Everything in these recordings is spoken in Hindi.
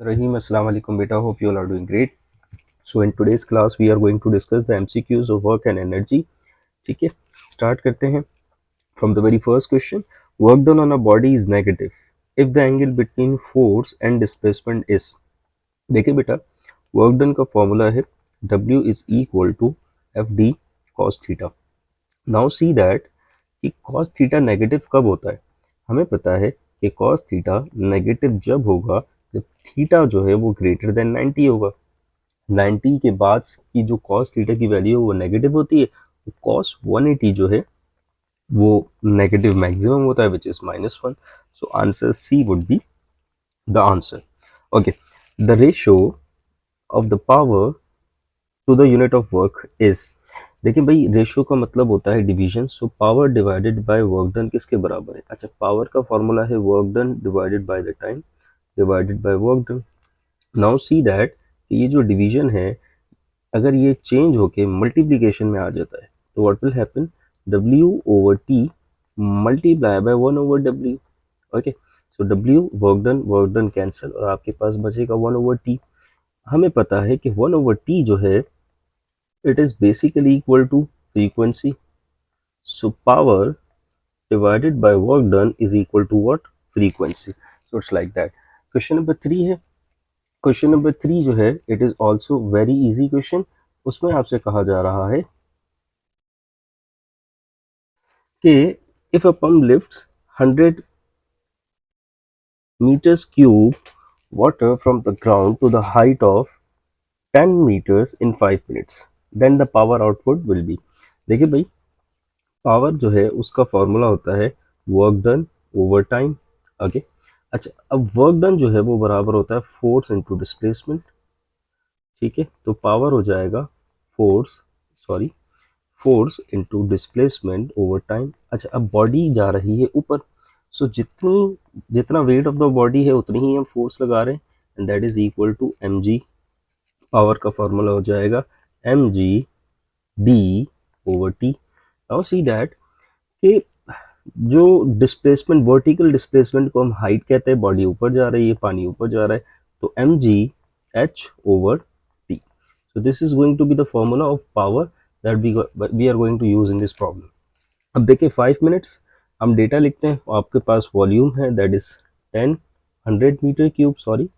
Rahim, Assalamu alaikum beta. Hope you all are doing great. So in today's class we are going to discuss the MCQs of work and energy. ठीक है, start करते हैं from the very first question. Work done on a body is negative if the angle between force and displacement is. देखिए बेटा, वर्क डन का फॉर्मूला है W is equal to FD cos theta. Now see that कि cos थीटा नेगेटिव कब होता है. हमें पता है कि cos थीटा नेगेटिव जब होगा जब थीटा जो है वो ग्रेटर देन 90 होगा. 90 के बाद की जो cos थीटा की वैल्यू है वो नेगेटिव होती है. तो cos 180 जो है वो नेगेटिव मैक्सिमम होता है which is -1. So answer C would be the answer. Okay, the ratio of the power to the unit of work is. देखिए भाई, रेशियो का मतलब होता है division. So power divided by work done किसके बराबर है. अच्छा, पावर का फॉर्मूला है work done divided by the time divided by work done. Now see that ये जो डिवीजन है अगर ये चेंज होके मल्टीप्लिकेशन में आ जाता है तो what will happen, W/T multiply by 1/W. Okay, so W work done cancel और आपके पास बचेगा 1/T. हमें पता है कि 1/T जो है it is basically equal to frequency. So power divided by work done is equal to what? Frequency. So it's like that. Question number 3 है. क्वेश्चन नंबर 3 जो है it is also very easy question. उसमें आपसे कहा जा रहा है कि if a pump lifts 100 meters cube water from the ground to the height of 10 meters in 5 minutes, then the power output will be. देखिए भाई, पावर जो है उसका फॉर्मूला होता है work done over time. Okay, अच्छा, अब वर्क डन जो है वो बराबर होता है फोर्स इनटू डिस्प्लेसमेंट. ठीक है, तो पावर हो जाएगा force into displacement over time. अच्छा, अब बॉडी जा रही है ऊपर. सो जितना वेट ऑफ द बॉडी है उतनी ही हम फोर्स लगा रहे हैं and that is equal to mg. Power का फॉर्मूला हो जाएगा mg/d/t. नाउ सी दैट कि जो डिस्प्लेसमेंट, वर्टिकल डिस्प्लेसमेंट को हम हाइट कहते हैं. बॉडी ऊपर जा रही है, पानी ऊपर जा रहा है, तो mg/h/t. so this is going to be the formula of power that we are going to use in this problem. अब देखिए 5 मिनट्स हम डेटा लिखते हैं. आपके पास वॉल्यूम है that is 100 metre cube, sorry,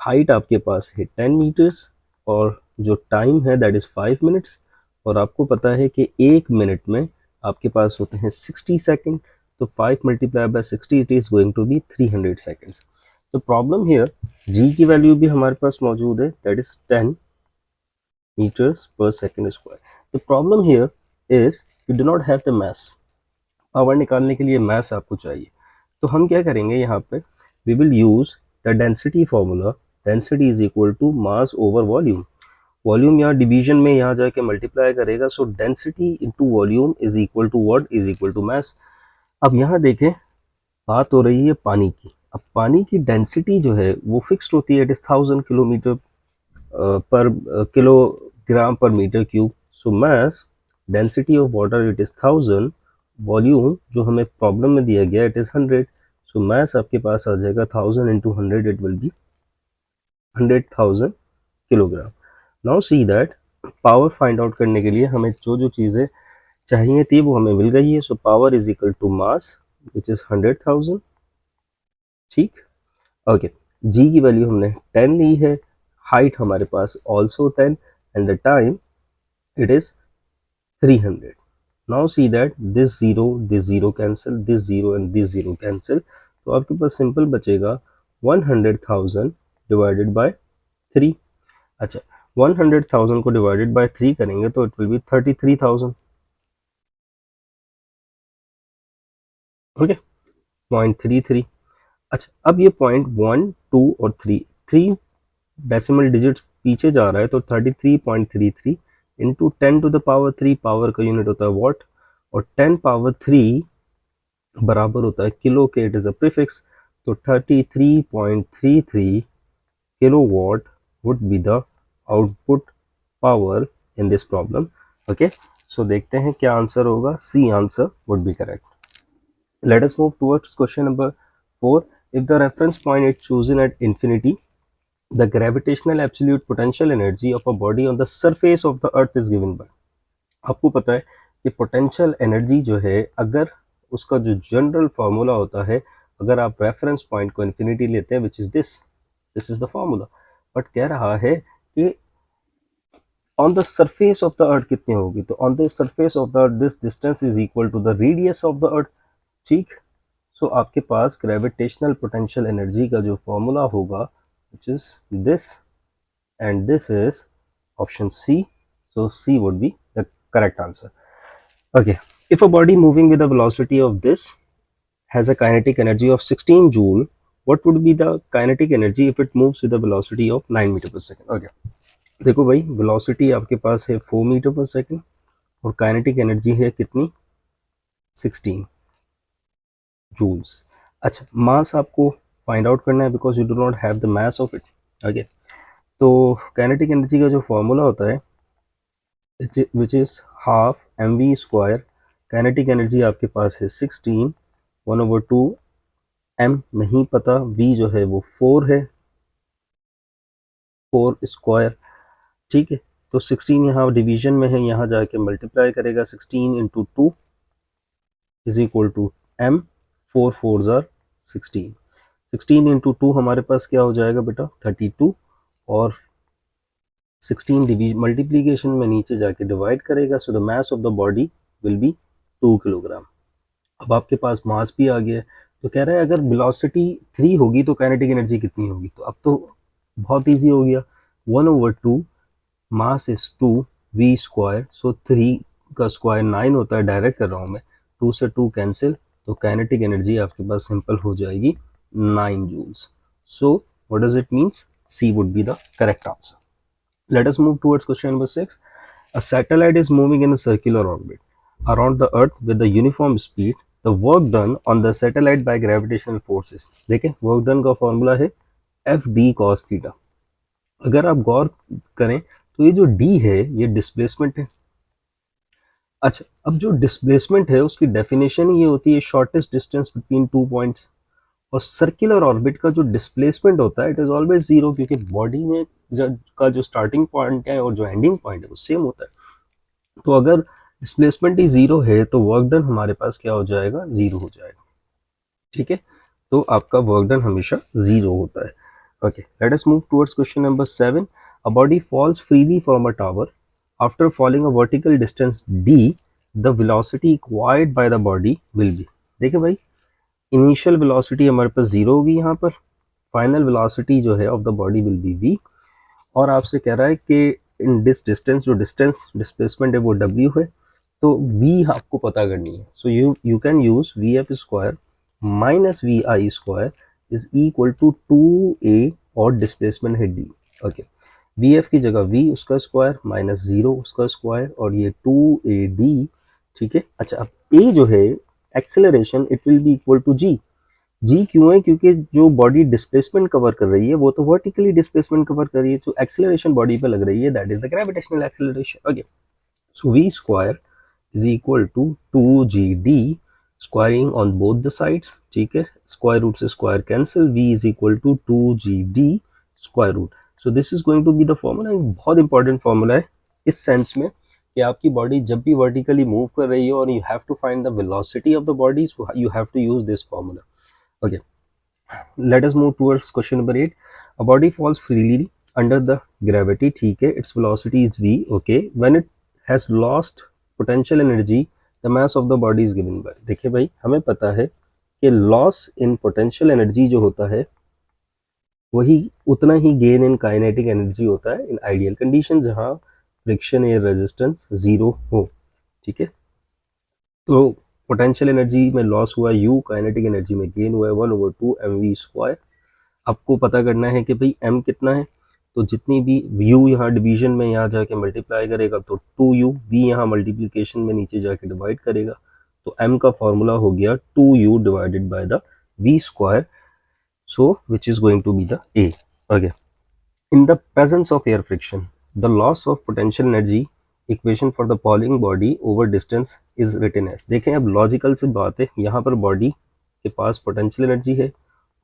height आपके पास है 10 मीटर्स और जो टाइम है दैट इज 5 मिनट्स. और आपको पता है कि 1 मिनट में आपके पास होते हैं 60 सेकेंड. तो 5 multiply by 60 it is going to be 300 seconds. तो प्रॉब्लम हियर जी की वैल्यू भी हमारे पास मौजूद है that is 10 meters per second square. The problem here is you do not have the mass. Power निकालने के लिए mass आपको चाहिए. तो हम क्या करेंगे यहाँ पे, we will use the density formula. Density is equal to mass over volume. Volume यहाँ डिवीजन में यहाँ जाके मल्टीप्लाई करेगा. So density into volume is equal to what, is equal to mass. अब यहाँ देखें, बात हो रही है पानी की. अब पानी की डेंसिटी जो है वो फिक्स्ड होती है, इट इज 1000 किलोमीटर पर किलोग्राम पर metre cube. So mass density of water it is 1000. Volume जो हमें प्रॉब्लम में दिया गया इट इज 100. सो मास आपके पास आ जाएगा 1000 into 100, it will be 100,000 kilogram. Now see that power find out करने के लिए हमें जो जो चीज़ें चाहिए थी वो हमें मिल गई है. So power is equal to mass which is 100,000. ठीक, ओके. जी की वैल्यू हमने 10 ली है, हाइट हमारे पास also 10 and the time it is 300. now see that this 0 cancel, this 0 and this 0 cancel. तो आपके पास सिंपल बचेगा 100,000 डिवाइडेड बाय 3. अच्छा, 100,000 को डिवाइडेड बाय 3 करेंगे तो इट विल बी 33,000. ओके, 0.33. अच्छा, अब ये 0.12 और 3 डेसिमल डिजिट्स पीछे जा रहा है तो 33.33 into 10 to the power 3. Power का यूनिट होता है वॉट और 10 पावर 3 बराबर होता है किलो के, इट इज अ प्रीफिक्स. तो 33.33 kilo watt would be the output power in this problem. Okay, so देखते हैं क्या आंसर होगा. C answer would be correct. Let us move towards question number 4. If the reference point is chosen at infinity the gravitational absolute potential energy of a body on the surface of the earth is given by, आपको पता है कि पोटेंशियल एनर्जी जो है, अगर उसका जो जनरल फार्मूला होता है, अगर आप रेफरेंस पॉइंट को इन्फिनिटी लेते हैं, which is this is the formula, but कह रहा है कि on the surface of the earth कितनी होगी, तो on the surface of the earth this distance is equal to the radius of the earth, ठीक। सो आपके पास ग्रेविटेशनल पोटेंशियल एनर्जी का जो फॉर्मूला होगा, which is this, and this is option C, so C would be the correct answer. Okay, if a body moving with a velocity of this has a kinetic energy of 16 joule, what would be the kinetic energy if it moves with a velocity of 9 meter per second? Okay, देखो भाई, velocity आपके पास है 4 मीटर पर सेकेंड और काइनेटिक एनर्जी है कितनी, 16 जूल्स। अच्छा, मास आपको फाइंड आउट करना है because you do not have the mass of it. Okay, तो काइनेटिक एनर्जी का जो फॉर्मूला होता है which is half mv square, kinetic energy आपके पास है 16, 1/2 m नहीं पता, v जो है वो 4 है, 4 स्क्वायर, ठीक है। तो 16 यहाँ डिवीजन में है, यहाँ जाके मल्टीप्लाई करेगा, 16 into 2 is equal to m, 4 4s are 16, 16 into 2 हमारे पास क्या हो जाएगा बेटा, 32, और 16 डिवीजन मल्टीप्लीकेशन में नीचे जाके डिवाइड करेगा, so the mass of the body will be 2 kilogram. अब आपके पास मास भी आ गया है, तो कह रहा है अगर वेलोसिटी 3 होगी तो काइनेटिक एनर्जी कितनी होगी, तो अब तो बहुत इजी हो गया, 1/2 मास इज 2 v स्क्वायर, सो 3 का स्क्वायर 9 होता है, डायरेक्ट कर रहा हूँ मैं, 2 से 2 कैंसिल, तो काइनेटिक एनर्जी आपके पास सिंपल हो जाएगी 9 joules. So what does it means, C would be the correct answer. Let us move towards question number 6. A satellite is moving in a circular orbit around the earth with a uniform speed. The work done on the satellite by gravitational forces. देखें, वर्क डन का फॉर्मूला है एफ डी कॉस थीटा। अगर आप गौर करें तो ये जो डी है ये डिस्प्लेसमेंट है। अच्छा, अब जो डिस्प्लेसमेंट है उसकी डेफिनेशन ये होती है शॉर्टेस्ट डिस्टेंस बिटवीन 2 पॉइंट्स, और सर्कुलर ऑर्बिट का जो डिस्प्लेसमेंट होता है इट इज ऑलवेज जीरो, क्योंकि बॉडी में का जो स्टार्टिंग पॉइंट है और जो एंडिंग पॉइंट है वो सेम होता है। तो अगर डिस्प्लेसमेंट ही जीरो है तो वर्क डन हमारे पास क्या हो जाएगा, जीरो हो जाएगा, ठीक है। तो आपका वर्क डन हमेशा जीरो होता है। Okay, let us move towards question number 7। A body falls freely from a tower after falling a vertical distance d, the velocity acquired by the body will be. देखिए भाई, इनिशियल वेलोसिटी हमारे पास जीरो होगी यहाँ पर, फाइनल वेलोसिटी जो है of the body will be v, और आपसे कह रहा है कि इन दिस डिस्टेंस, जो डिस्टेंस डिस्प्लेसमेंट है वो w है, तो v आपको पता करनी है। So you can use v F square minus we I square is equal to 2a, और डिस्प्लेसमेंट है d। ओके, वी एफ की जगह v उसका स्क्वायर माइनस 0 उसका स्क्वायर, और ये 2ad, ठीक है। अच्छा, अब a जो है acceleration it will be equal to g। जी क्यों है, क्योंकि जो बॉडी डिस्प्लेसमेंट कवर कर रही है वो तो वर्टिकली डिस्प्लेसमेंट कवर कर रही है, जो एक्सेलरेशन बॉडी पे लग रही है that is the gravitational acceleration. Okay, so v square is equal to 2gd squaring on both the sides, ठीक है, स्क्वायर रूट से square cancel, v is equal to 2gd square root. So this is going to be the formula, बहुत इंपॉर्टेंट फॉर्मूला है इस सेंस में कि आपकी बॉडी जब भी वर्टिकली मूव कर रही है और you have to find the velocity of the body, so you have to use this formula. Okay, let us move towards question number 8. A body falls freely under the gravity, ठीक है, its velocity is v, okay, when it has lost potential energy, the mass of the body is given by। देखिए भाई, हमें पता है कि loss in potential energy जो होता है वही उतना ही गेन इन काइनेटिक एनर्जी होता है इन आइडियल कंडीशन, जहाँ फ्रिक्शन एयर रेजिस्टेंस जीरो हो, ठीक है। तो पोटेंशियल एनर्जी में लॉस हुआ u, काइनेटिक एनर्जी में गेन हुआ है 1/2 mv स्क्वायर। आपको पता करना है कि भाई m कितना है, तो जितनी भी u यहाँ डिवीजन में यहाँ जाके मल्टीप्लाई करेगा तो 2u, v यहाँ मल्टीप्लिकेशन में नीचे जाके डिवाइड करेगा, तो m का फॉर्मूला हो गया 2u divided by the v square, so which is going to be the a। Okay, in the presence of air friction, the loss of potential energy equation for the falling body over distance is written as। देखें, अब लॉजिकल से बात है, यहाँ पर बॉडी के पास पोटेंशियल एनर्जी है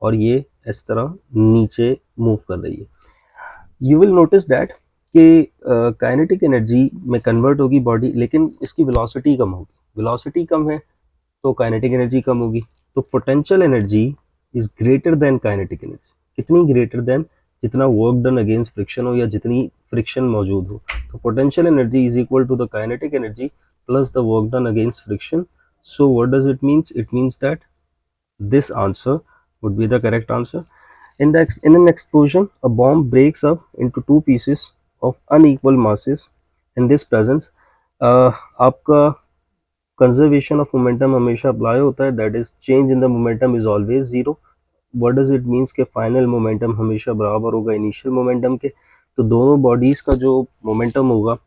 और ये इस तरह नीचे मूव कर रही है, यू विल नोटिस दैट कि काइनेटिक एनर्जी में कन्वर्ट होगी बॉडी, लेकिन इसकी वेलोसिटी कम होगी। वेलोसिटी कम है तो काइनेटिक एनर्जी कम होगी। तो potential energy is greater than kinetic energy. कितनी ग्रेटर देन? जितना वर्क डन अगेंस्ट फ्रिक्शन हो या जितनी फ्रिक्शन मौजूद हो। तो potential energy is equal to the kinetic energy plus the work done against friction. So what does it means? It means that this answer would be the correct answer. In an explosion, a bomb breaks up into two pieces of unequal masses. In this presence, आपका conservation of momentum हमेशा अप्लाई होता है, that is change in the momentum is always zero. What does it means कि final momentum हमेशा बराबर होगा initial momentum के। तो दोनों bodies का जो momentum होगा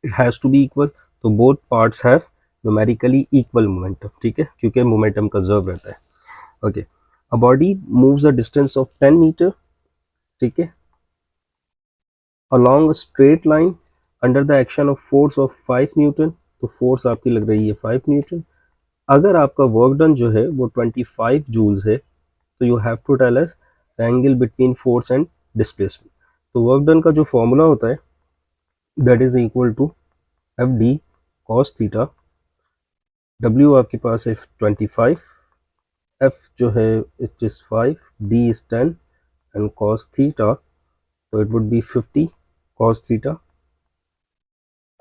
it has to be equal. तो both parts have numerically equal momentum, ठीक है, क्योंकि momentum conserve रहता है। Okay, a body moves a distance of 10 metre, ठीक है, along a straight line under the action of force of 5 newton. तो फोर्स आपकी लग रही है 5 न्यूटन। अगर आपका वर्क डन जो है वो 25 जूल्स है, तो you have to tell us the angle between force and displacement. तो वर्क डन का जो फॉर्मूला होता है that is equal to f d cos theta. डब्ल्यू आपके पास है 25, एफ जो है it is 5, d is 10 and cos theta, तो it would be 50 cos theta.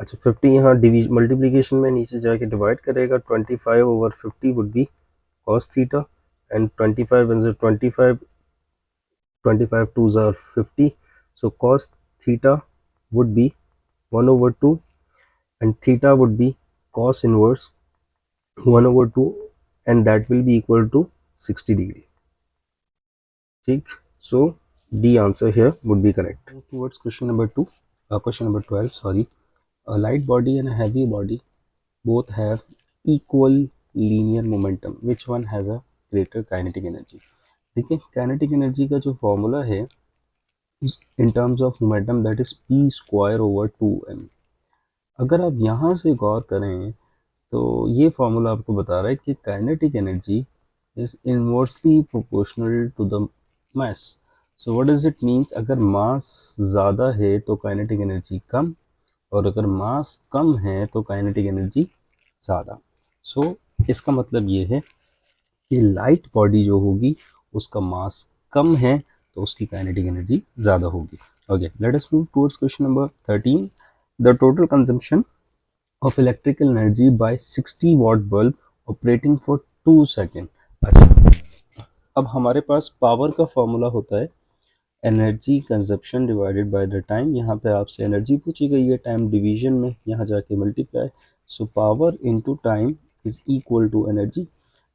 अच्छा 50 यहाँ डिवीजन मल्टीप्लीकेशन में नीचे जाके डिवाइड करेगा, 25/50 would be cos theta and 25 and 25, 25 2s are 50, so cos theta would be 1/2 and theta would be cos inverse 1/2 and that will be equal to 60 degree. ठीक, so D answer here would be correct. Towards question number 2, question number 12, sorry. A light body and a heavy body both have equal linear momentum. Which one has a greater kinetic energy? देखिए काइनेटिक एनर्जी का जो फॉर्मूला है in terms of momentum that is p square over 2m। अगर आप यहाँ से गौर करें तो ये फॉर्मूला आपको बता रहा है कि kinetic energy is inversely proportional to the mass. So what does it means? अगर मास ज़्यादा है तो काइनेटिक एनर्जी कम, और अगर मास कम है तो काइनेटिक एनर्जी ज़्यादा। सो इसका मतलब ये है कि लाइट बॉडी जो होगी उसका मास कम है तो उसकी काइनेटिक एनर्जी ज़्यादा होगी। Okay, let us move towards question number 13। The total consumption of electrical energy by 60 watt bulb operating for 2 second. अच्छा, अब हमारे पास पावर का फॉर्मूला होता है energy consumption divided by the time. यहाँ पे आपसे एनर्जी पूछी गई है, टाइम डिवीजन में यहाँ जाके multiply. So power into time is equal to energy.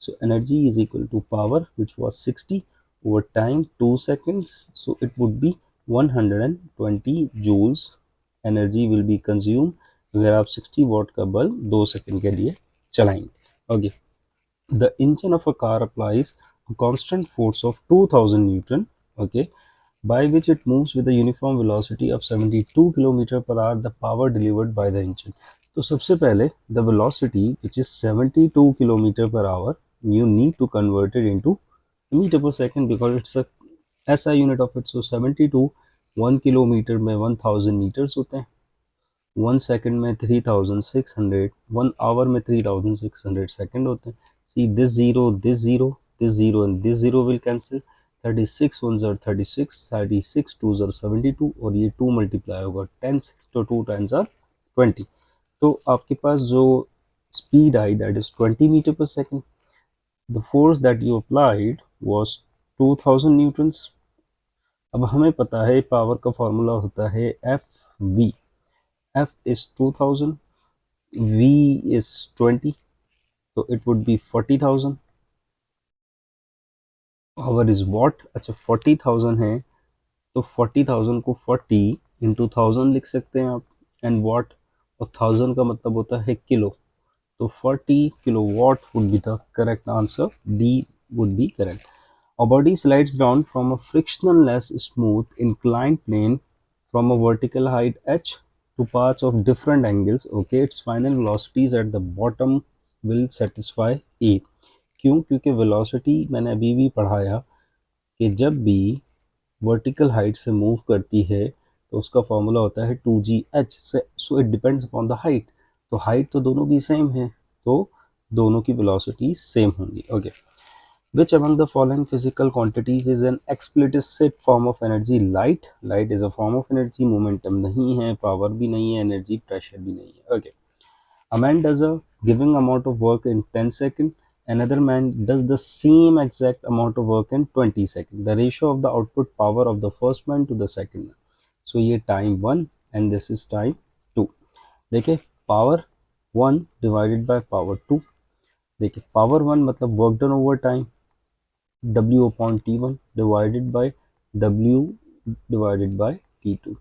So energy is equal to power which was 60 over time 2 seconds, so it would be 120 joules energy will be consume अगर आप 60 वॉट का बल्ब 2 सेकंड के लिए चलाएंगे। Okay, the engine of a car applies a constant force of 2000 newton, okay, by which it moves with a uniform velocity of 72 km per hour. The power delivered by the engine. तो सबसे पहले the velocity which is 72 km per hour you need to convert it into meter per second because it's a SI unit of it. So 72 1 kilometre में 1000 मीटर्स होते हैं, 1 सेकंड में 3600, 1 आवर में 3600 सेकंड होते हैं। See this zero, this zero, this zero and this zero will cancel. 36 1s are 36, 36 2s are 72 और ये 2 मल्टीप्लाई होगा 10 से, तो 2 टाइम्स आर 20। तो आपके पास जो स्पीड आई दैट इज 20 मीटर पर second. The force that you applied was 2000 newtons. अब हमें पता है पावर का फॉर्मूला होता है F V. F is 2000, V is 20, so it would be 40,000. Power is watt। अच्छा 40,000 है तो 40,000 को 40 इंटू 1000 लिख सकते हैं आप, एंड वाट, और 1000 का मतलब होता है किलो, तो 40 kilo watt would be the correct answer. D would be correct. A body slides down from a frictionless smooth inclined plane from a vertical height h to paths of different angles. Okay, its final velocities at the bottom will satisfy A. क्यों? क्योंकि वेलोसिटी मैंने अभी भी पढ़ाया कि जब भी वर्टिकल हाइट से मूव करती है तो उसका फॉर्मूला होता है 2gh से, so it depends upon the height, तो हाइट तो दोनों की सेम है, तो दोनों की वेलोसिटी सेम होंगी। Okay, which among the following physical quantities is an explicit form of energy? Light. Light is a form of energy. Momentum नहीं है, power भी नहीं है, energy, pressure भी नहीं है। Okay, a man does a given amount of work in 10 seconds, another man does the same exact amount of work in 20 seconds. The ratio of the output power of the first man to the second man. So ये time 1 and this is time 2। देखिए power 1 divided by power 2, देखिए power 1 मतलब work done over time, W upon T1 divided by W divided by T2।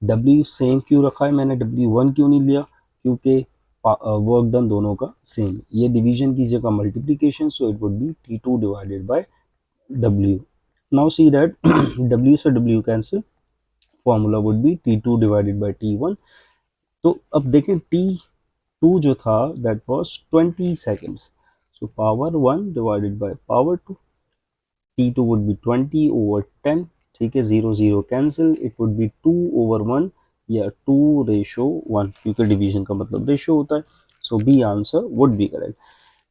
W same क्यों रखा है मैंने, W1 क्यों नहीं लिया, क्योंकि वर्क डन दोनों का सेम, ये डिवीजन की जगह multiplication, so it would B T2 divided by W। Now see that W से W cancel, formula would be T2 divided by T1। तो अब देखें T2 जो था that was 20 seconds, so power 1 divided by power 2, T2 would be 20 over 10, ठीक है, 0 0 cancel, it would be 2 over 1 या 2 रेशो 1, क्योंकि डिवीजन का मतलब रेशो होता है, so B answer would be correct.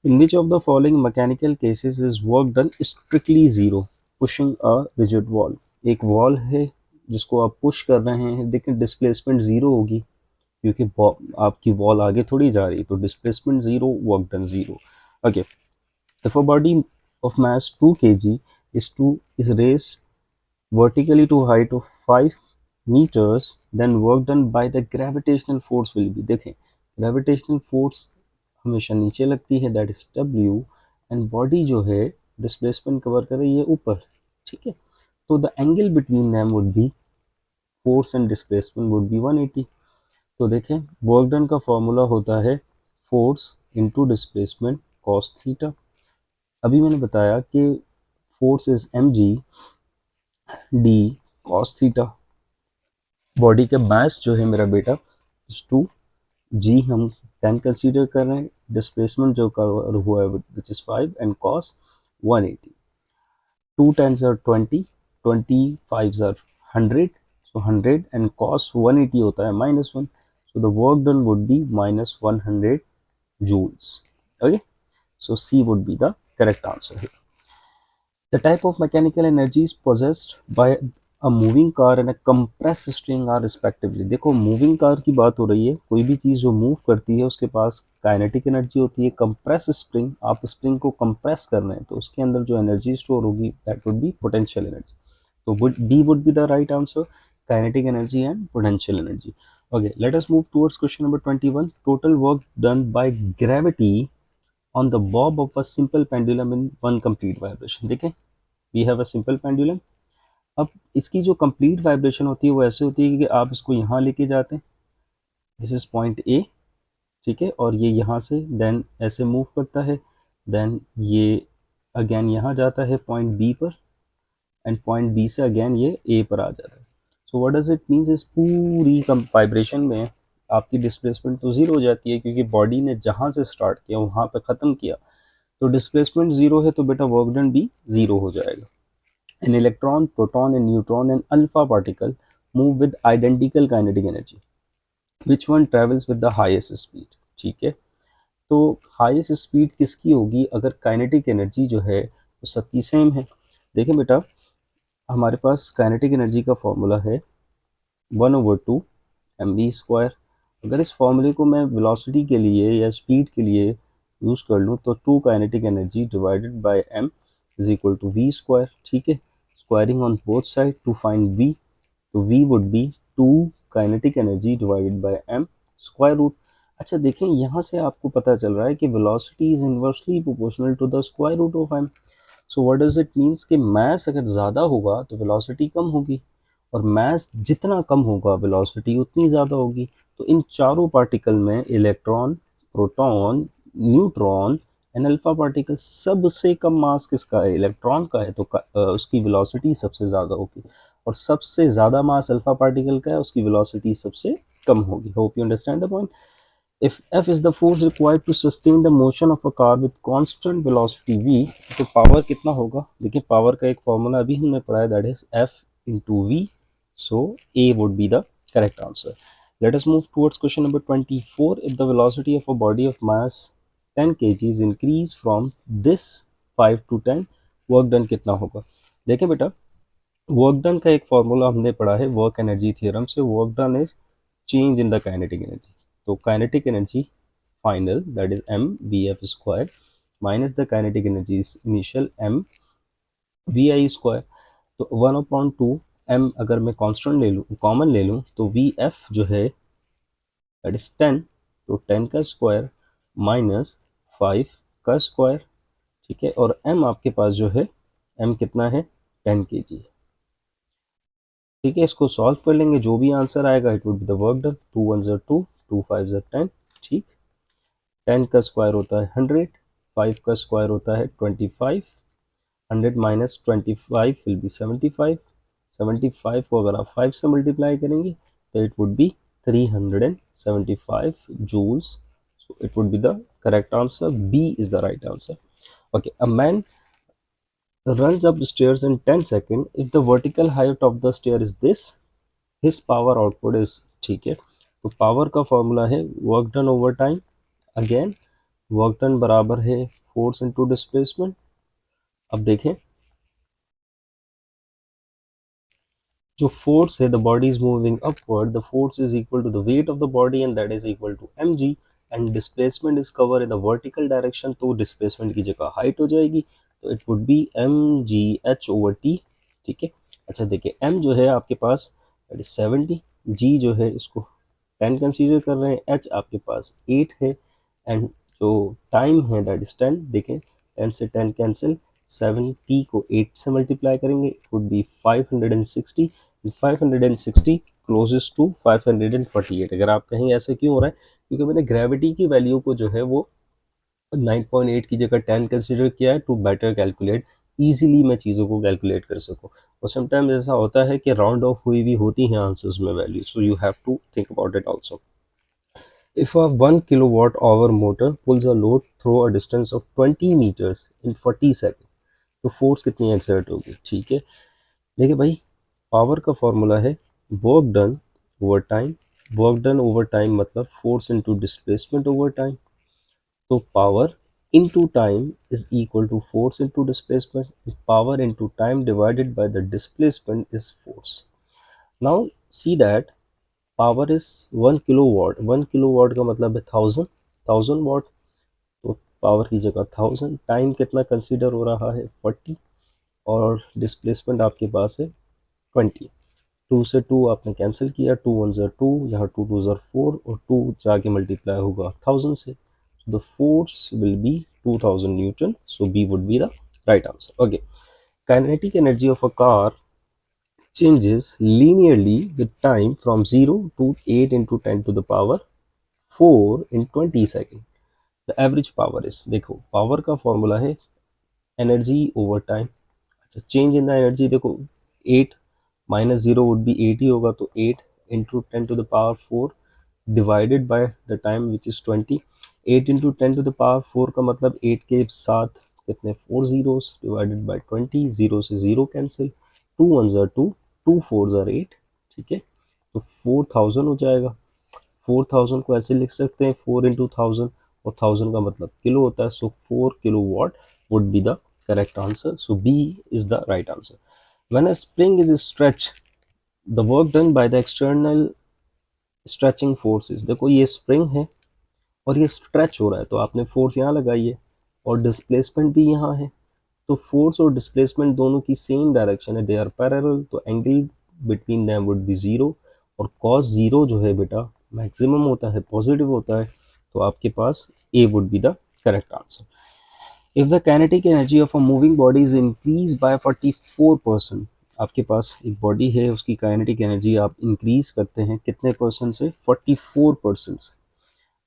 In which of the following mechanical cases is work done strictly zero? Pushing a rigid wall, एक वॉल है जिसको आप पुश कर रहे हैं, देखिए डिस्प्लेसमेंट जीरो होगी क्योंकि आपकी वॉल आगे थोड़ी जा रही है, तो displacement zero, work done zero. Okay, if a body of mass 2 kg is raised vertically to a height of 5 meters, then work done by the gravitational force will be, देखें gravitational force हमेशा नीचे लगती है, that is W, and body जो है displacement कवर कर रही है ऊपर, ठीक है, तो the angle between them would be, force and displacement would be 180। तो देखें वर्क डन का फॉर्मूला होता है force into displacement cos theta. अभी मैंने बताया कि force is mg D cos theta, body का मास जो है मेरा बेटा इज 2, जी हम 10 कंसीडर कर रहे हैं, डिस्प्लेसमेंट जो कवर हुआ है which is 5 and cos 180, 2 10s are 20, 20 5s are 100, so 100 and cos 180 होता है -1, so the work done would be -100 joules। Okay, so C would be the correct answer here। The type of mechanical energy is possessed by a moving car and a compressed string are respectively। देखो मूविंग कार की बात हो रही है, कोई भी चीज़ जो मूव करती है उसके पास काइनेटिक एनर्जी होती है, कंप्रेस स्प्रिंग, आप स्प्रिंग को कंप्रेस कर रहे हैं तो उसके अंदर जो एनर्जी स्टोर होगी that would be potential energy, तो B would be the right answer, kinetic energy and potential energy. Okay, let us move towards question number 21। Total work done by gravity on the bob of a simple pendulum in one complete vibration। देखें we have a simple pendulum, अब इसकी जो कंप्लीट वाइब्रेशन होती है वो ऐसे होती है कि आप इसको यहाँ लेके जाते हैं, दिस इज पॉइंट ए, ठीक है, और ये यहाँ से देन ऐसे मूव करता है, देन ये अगेन यहाँ जाता है पॉइंट बी पर, एंड पॉइंट बी से अगेन ये ए पर आ जाता है। So what does it means, इस पूरी वाइब्रेशन में आपकी डिस्प्लेसमेंट तो ज़ीरो हो जाती है क्योंकि बॉडी ने जहाँ से स्टार्ट किया वहाँ पे ख़त्म किया, तो डिस्प्लेसमेंट ज़ीरो है तो बेटा वर्क डन भी ज़ीरो हो जाएगा। An electron, proton and neutron and alpha particle move with identical kinetic energy. Which one travels with the highest speed? ठीक है, तो हाईएस्ट स्पीड किसकी होगी अगर काइनेटिक एनर्जी जो है वो सबकी सेम है। देखें बेटा हमारे पास काइनेटिक एनर्जी का फॉर्मूला है 1/2 mv²। अगर इस फॉर्मूले को मैं वेलोसिटी के लिए या स्पीड के लिए यूज़ कर लूँ तो 2 kinetic energy divided by m is equal to v², ठीक है, squaring on both side to find v, तो v would be 2 kinetic energy divided by m square root. अच्छा देखें यहाँ से आपको पता चल रहा है कि velocity is inversely proportional to the square root of m। So what does it means कि मास अगर ज़्यादा होगा तो वेलोसिटी कम होगी, और मास जितना कम होगा वेलोसिटी उतनी ज़्यादा होगी। तो इन चारों पार्टिकल में electron, proton, neutron and alpha particle, सबसे कम मास किसका है, इलेक्ट्रॉन का है, तो उसकी वेलोसिटी सबसे ज़्यादा होगी, और सबसे ज़्यादा मास अल्फा पार्टिकल का है, उसकी वेलोसिटी सबसे कम होगी। Hope you understand the point. If F is the force required to sustain the motion of a car with constant velocity v, तो पावर कितना होगा, देखिए पावर का एक फॉर्मूला अभी हमने पढ़ा है, that is F into v, So A would be the correct answer. Let us move towards question number 24. If the velocity of a body of mass 10 kg is increase from this 5 to 10, work done कितना होगा? देखें बेटा, वर्क डन का एक फॉर्मूला हमने पढ़ा है वर्क एनर्जी थ्योरम से. Work done is change in the kinetic energy. तो kinetic energy final that is M V F square minus the kinetic energy initial M V I square. तो 1/2 एम अगर मैं कांस्टेंट ले लूँ, कॉमन ले लूँ, तो वी एफ जो है दैट इज 10. तो 10 का स्क्वायर माइनस 5 का स्क्वायर. ठीक है, और एम आपके पास जो है, एम कितना है? 10 के जी. ठीक है, इसको सॉल्व कर लेंगे, जो भी आंसर आएगा it would be the work done. 2 1 ज़ा 2, 2 5 ज़ा 10. ठीक, 10 का स्क्वायर होता है 100, 5 का स्क्वायर होता है 25, 100 माइनस 25 विल बी 75. 75 को अगर आप 5 से मल्टीप्लाई करेंगे तो it would B 375 joules. So it would be the correct answer. B is the right answer. Okay, a man runs up the stairs in 10 seconds. If the vertical height of the stair is this, his power output is. ठीक है, तो पावर का फॉर्मूला है work done over time. Again work done बराबर है फोर्स इनटू डिस्प्लेसमेंट. अब देखें, जो फोर्स है, the body is moving upward, the force is equal to the weight of the body and that is equal to mg. And displacement is cover in the vertical direction, तो डिस्प्लेसमेंट की जगह हाइट हो जाएगी, तो it would be mgh over t. ठीक है, अच्छा देखिए, m जो है आपके पास दैट इज 70, g जो है इसको 10 कंसीडर कर रहे हैं, h आपके पास 8 है, एंड जो टाइम है दैट इज 10. देखें 10 से 10 कैंसिल, 70 को 8 से मल्टीप्लाई करेंगे, it would be 560. 560 closest to 548. अगर आप कहीं ऐसे क्यों हो रहा है, क्योंकि मैंने ग्रेविटी की वैल्यू को जो है वो 9.8 की जगह 10 कंसिडर किया है टू बेटर कैलकुलेट. ईजिली मैं चीज़ों को कैलकुलेट कर सकूँ. और समटाइम्स ऐसा होता है कि राउंड ऑफ हुई भी होती हैं आंसर्स में value, so you have to think about it also. If a 1 kilowatt hour motor pulls a load through a distance of 20 meters in 40 seconds, तो फोर्स कितनी एक्सर्ट होगी? ठीक है, देखिए भाई, पावर का फॉर्मूला है work done over time. Work done over time मतलब force into displacement over time. तो power into time is equal to force into displacement. Power into time divided by the displacement is force. Now see that power is 1 kilowatt. 1 kilowatt का मतलब है 1000 वाट. तो पावर की जगह 1000. टाइम कितना कंसीडर हो रहा है? 40. और डिस्प्लेसमेंट आपके पास है 20. 2 से 2 आपने कैंसिल किया, 2 1 ज़ा 2, यहाँ 2 2 ज़ा 4, और 2 जाके मल्टीप्लाई होगा 1000 से. The force will be 2000 newton. So B would be the right answer. Okay, kinetic energy of a car changes linearly with time from 0 to 8 into 10 to the power 4 in 20 seconds. The average power is, देखो पावर का फॉर्मूला है एनर्जी ओवर टाइम. अच्छा, चेंज इन द एनर्जी देखो, 8 माइनस 0 वुड बी 8 ही होगा, तो 8 into 10 to the power 4 divided by the time which is 20. 8 into 10 to the power 4 का मतलब 8 के साथ कितने 4 जीरोस डिवाइडेड बाय 20. 0 से 0 कैंसिल, 2 1 ज़ा 2, 2 4 ज़ा 8. ठीक है, तो 4000 हो जाएगा. 4000 को ऐसे लिख सकते हैं 4 इंटू 1000, और 1000 का मतलब किलो होता है, so 4 kilo watt would be the correct answer. So B is the right answer. When a spring is stretch, the work done by the external stretching forces. देखो ये स्प्रिंग है और ये स्ट्रेच हो रहा है, तो आपने फोर्स यहाँ लगाई है, और डिस्प्लेसमेंट भी यहाँ है. तो फोर्स और डिस्प्लेसमेंट दोनों की सेम डायरेक्शन है, दे आर पैरेलल, तो angle between them would be zero. और कॉस जीरो जो है बेटा मैक्सिमम होता है, पॉजिटिव होता है, तो आपके पास A would be the correct answer. If the kinetic energy of a moving body is increase by 44%, आपके पास एक बॉडी है, उसकी काइनेटिक एनर्जी आप इंक्रीज करते हैं कितने परसेंट से? 44% से.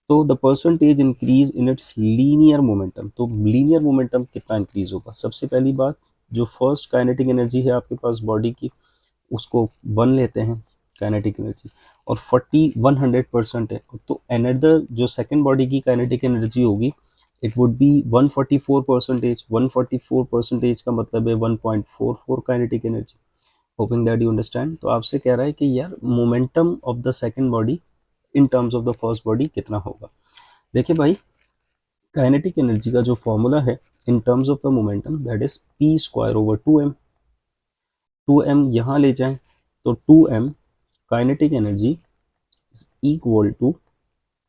तो the percentage increase in its linear momentum. तो लीनियर मोमेंटम कितना इंक्रीज होगा? सबसे पहली बात, जो फर्स्ट काइनेटिक एनर्जी है आपके पास बॉडी की, उसको 1 लेते हैं काइनेटिक एनर्जी, और 100% है, तो अनदर जो सेकंड बॉडी की काइनेटिक एनर्जी होगी इट वुड बी 144%. 144% का मतलब है 1.44 kinetic energy. Hopping that you understand. तो आपसे कह रहा है कि यार momentum of the second body in terms of the first body कितना होगा। देखिए भाई, काइनेटिक एनर्जी का जो फॉर्मूला है in terms of the momentum that is P square over 2m। 2m यहाँ ले जाएं तो 2m kinetic energy is equal to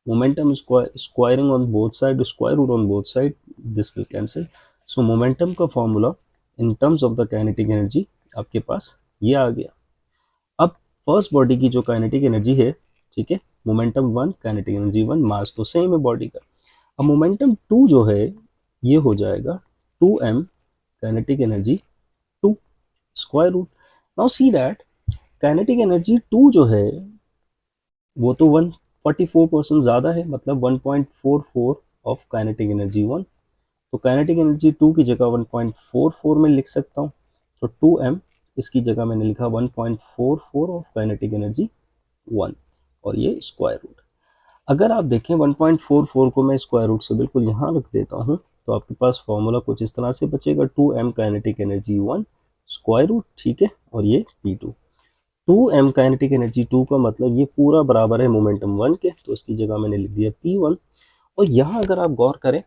momentum squaring on both side, square root on both side, this will cancel। so momentum का formula in terms of the kinetic energy आपके पास ये आ गया। अब फर्स्ट बॉडी की जो काइनेटिक एनर्जी है, ठीक है, मोमेंटम 1 काइनेटिक एनर्जी 1, मास तो सेम है बॉडी का। अब मोमेंटम 2 जो है ये हो जाएगा 2m kinetic energy 2 square root. Now see that kinetic energy 2 जो है वो तो 144% ज़्यादा है, मतलब 1.44 ऑफ काइनेटिक एनर्जी 1। तो काइनेटिक एनर्जी 2 की जगह 1.44 में लिख सकता हूँ। तो 2m इसकी जगह मैंने लिखा 1.44 ऑफ काइनेटिक एनर्जी 1 और ये स्क्वायर रूट। अगर आप देखें 1.44 को मैं स्क्वायर रूट से बिल्कुल यहाँ रख देता हूँ तो आपके पास फॉर्मूला कुछ इस तरह से बचेगा 2m kinetic energy 1 square root, ठीक है, और ये P2। 2m काइनेटिक एनर्जी 2 का मतलब ये पूरा बराबर है मोमेंटम 1 के, तो इसकी जगह मैंने लिख दिया P1। और यहाँ अगर आप गौर करें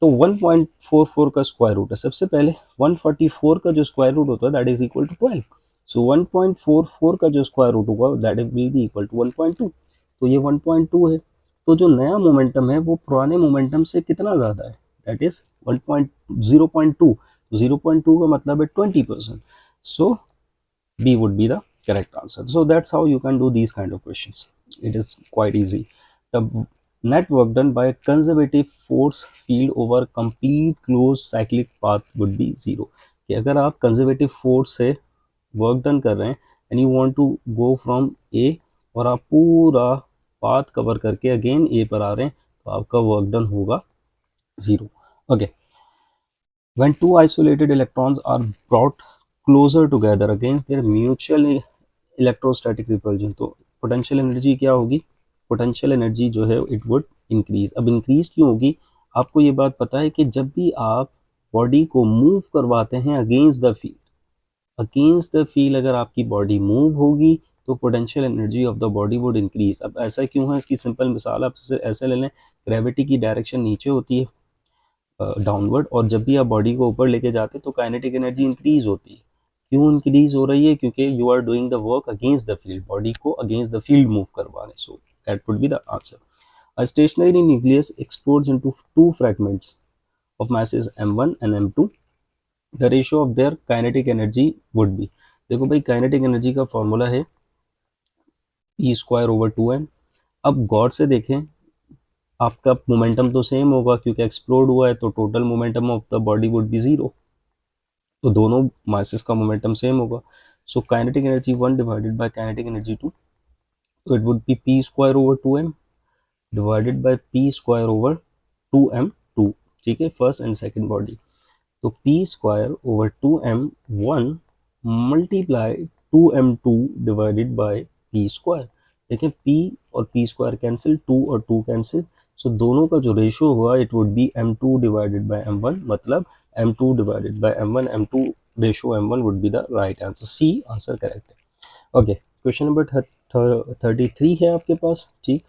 तो 1.44 का स्क्वायर रूट है, सबसे पहले 144 का जो स्क्वायर रूट होता है that is equal to 12। So 1.44 का जो स्क्वायर रूट होगा that will be equal to 1.2। तो ये 1.2 है। तो जो नया मोमेंटम है वो पुराने मोमेंटम से कितना ज़्यादा है, दैट इज 0.2। तो 0.2 का मतलब है 20%। सो B would be the correct answer। So that's how you can do these kind of questions. It is quite easy। The net work done by a conservative force field over complete closed cyclic path would be 0। कि अगर आप conservative force से work done कर रहे हैं and you want to go from A और आप पूरा path cover करके again A पर आ रहे हैं तो आपका work done होगा 0। Okay, when two isolated electrons are brought closer together against their mutual electrostatic repulsion, तो पोटेंशियल एनर्जी क्या होगी, पोटेंशियल एनर्जी जो है इट वुड इंक्रीज। अब इंक्रीज क्यों होगी, आपको ये बात पता है कि जब भी आप बॉडी को मूव करवाते हैं against the field, against the field अगर आपकी बॉडी मूव होगी तो potential energy of the body would increase. अब ऐसा क्यों है, इसकी सिंपल मिसाल आप ऐसे ले लें, ग्रेविटी की डायरेक्शन नीचे होती है डाउनवर्ड, और जब भी आप बॉडी को ऊपर लेके जाते हैं तो काइनेटिक एनर्जी इंक्रीज होती है। क्यों इंक्रीज हो रही है, क्योंकि you are doing the work against the field, body को अगेंस्ट द फील्ड मूव करवा रहे। So that would be the answer. A stationary nucleus explodes into two fragments of masses m1 and m2। The ratio of their kinetic energy would be. देखो भाई, काइनेटिक एनर्जी का फॉर्मूला है p स्क्वायर ओवर 2m। अब गौर से देखें, आपका मोमेंटम तो सेम होगा क्योंकि एक्सप्लोड हुआ है, तो total momentum of the body would be 0। तो दोनों मासेस का मोमेंटम सेम होगा। सो kinetic energy 1 divided by kinetic energy 2, तो it would B p square over 2m divided by p square over 2m2, ठीक है, फर्स्ट एंड सेकंड बॉडी। तो p square over 2m1 multiply 2m2 divided by p square. देखिए p और p स्क्वायर कैंसिल, 2 और 2 कैंसिल, सो दोनों का जो रेशियो होगा it would be m2 divided by m1, मतलब m2 divided by m1, m2 ratio m1 would be the right answer. C answer correct है। ओके, क्वेश्चन नंबर 33 है आपके पास, ठीक।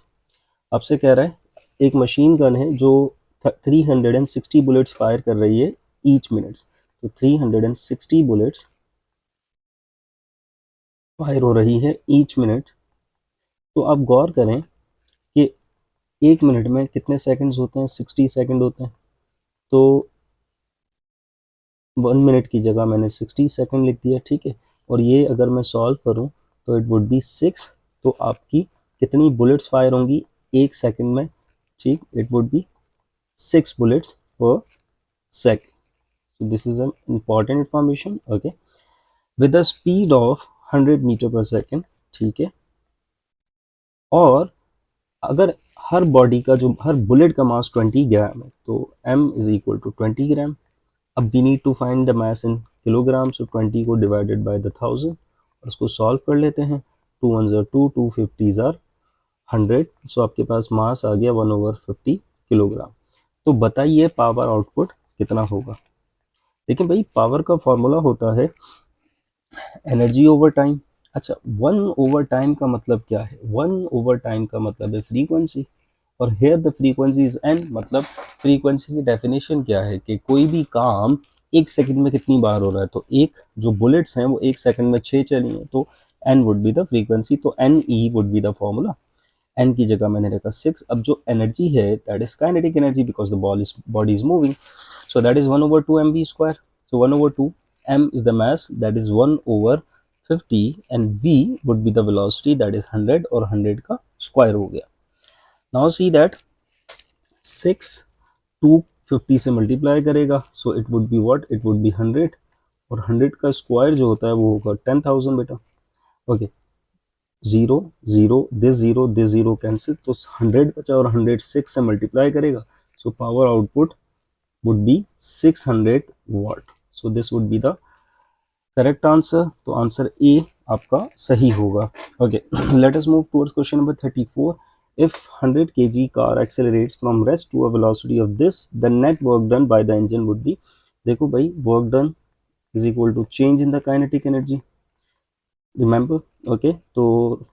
आपसे कह रहा है एक मशीन गन है जो 360 बुलेट्स फायर कर रही है ईच मिनट्स। तो 360 बुलेट्स फायर हो रही है ईच मिनट। तो आप गौर करें कि एक मिनट में कितने सेकंड्स होते हैं, 60 सेकंड होते हैं। तो 1 मिनट की जगह मैंने 60 सेकंड लिख दिया, ठीक है। और ये अगर मैं सॉल्व करूं तो इट वुड बी 6। तो आपकी कितनी बुलेट्स फायर होंगी एक सेकंड में, ठीक, इट वुड बी 6 बुलेट्स पर second. So this is an important information। okay, with the speed of 100 metre per second, ठीक है। और अगर हर बॉडी का जो हर बुलेट का मास 20 ग्राम है तो m is equal to 20 gram. अब we need to find the mass in kilogram, so 20 को डिवाइडेड बाय द 1000 और उसको सॉल्व कर लेते हैं। 2 1 ज़ार 2, 2 50 ज़ार 100, सो आपके पास मास आ गया 1/50 किलोग्राम। तो बताइए पावर आउटपुट कितना होगा। देखिए भाई, पावर का फॉर्मूला होता है एनर्जी ओवर टाइम। अच्छा, 1/टाइम का मतलब क्या है? 1/टाइम का मतलब है फ्रीक्वेंसी, और here the frequency is N, मतलब फ्रीक्वेंसी की डेफिनेशन क्या है कि कोई भी काम 1 सेकंड में कितनी बार हो रहा है। तो एक जो बुलेट्स हैं वो 1 सेकंड में 6 चली हैं, तो N would be the frequency, तो N E would be the formula. N की जगह मैंने रखा 6। अब जो एनर्जी है that is kinetic energy because the body is moving, so that is 1/2 mv square. So 1/2 m is the mass, that is 1/50, and v would be the velocity, that is 100, और 100 का स्क्वायर हो गया। now see that 6 250 से मल्टीप्लाई करेगा, so it would be what, it would be 100, और 100 का स्क्वायर जो होता है वो होगा 10,000 बेटा। ओके, दिस जीरो कैंसिल, तो 100 बचा और 100 6 से मल्टीप्लाई करेगा, so power output would be 600 watt. So this would be the correct answer. तो आंसर ए आपका सही होगा। Okay, let us move towards question number 34. If 100 kg car accelerates from rest to a velocity of this, the net work done by the engine would be, देखो भाई, work done is equal to change in the kinetic energy. Remember, okay, तो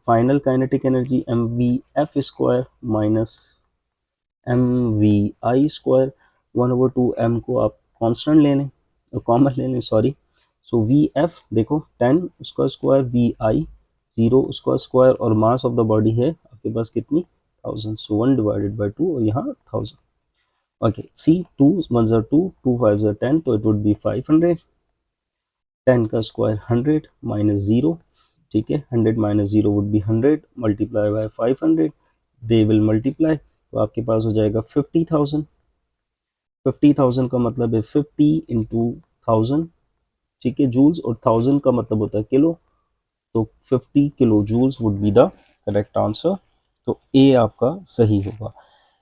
final kinetic energy mvf square minus M V आई स्क्वायर, 1/2 एम को आप कांस्टेंट ले लें, कॉमन ले लें, सॉरी। सो वी एफ देखो 10 उसका स्क्वायर, वी आई 0 उसका स्क्वायर, और मास ऑफ द बॉडी है आपके पास कितनी, 1000, सो 1/2 और यहाँ 1000। ओके, सी 2 1 ज़ा 2 2 5 ज़ा 10, तो इट वुड बी 500, 10 का स्क्वायर 100 माइनस 0, ठीक है, 100 minus 0 would be 100 multiply by 500, they will multiply, तो आपके पास हो जाएगा 50,000। 50,000 का मतलब है 50 इंटू 1000, ठीक है, जूल्स, और 1000 का मतलब होता है किलो, तो 50 kilo joules would be the correct answer. तो ए आपका सही होगा।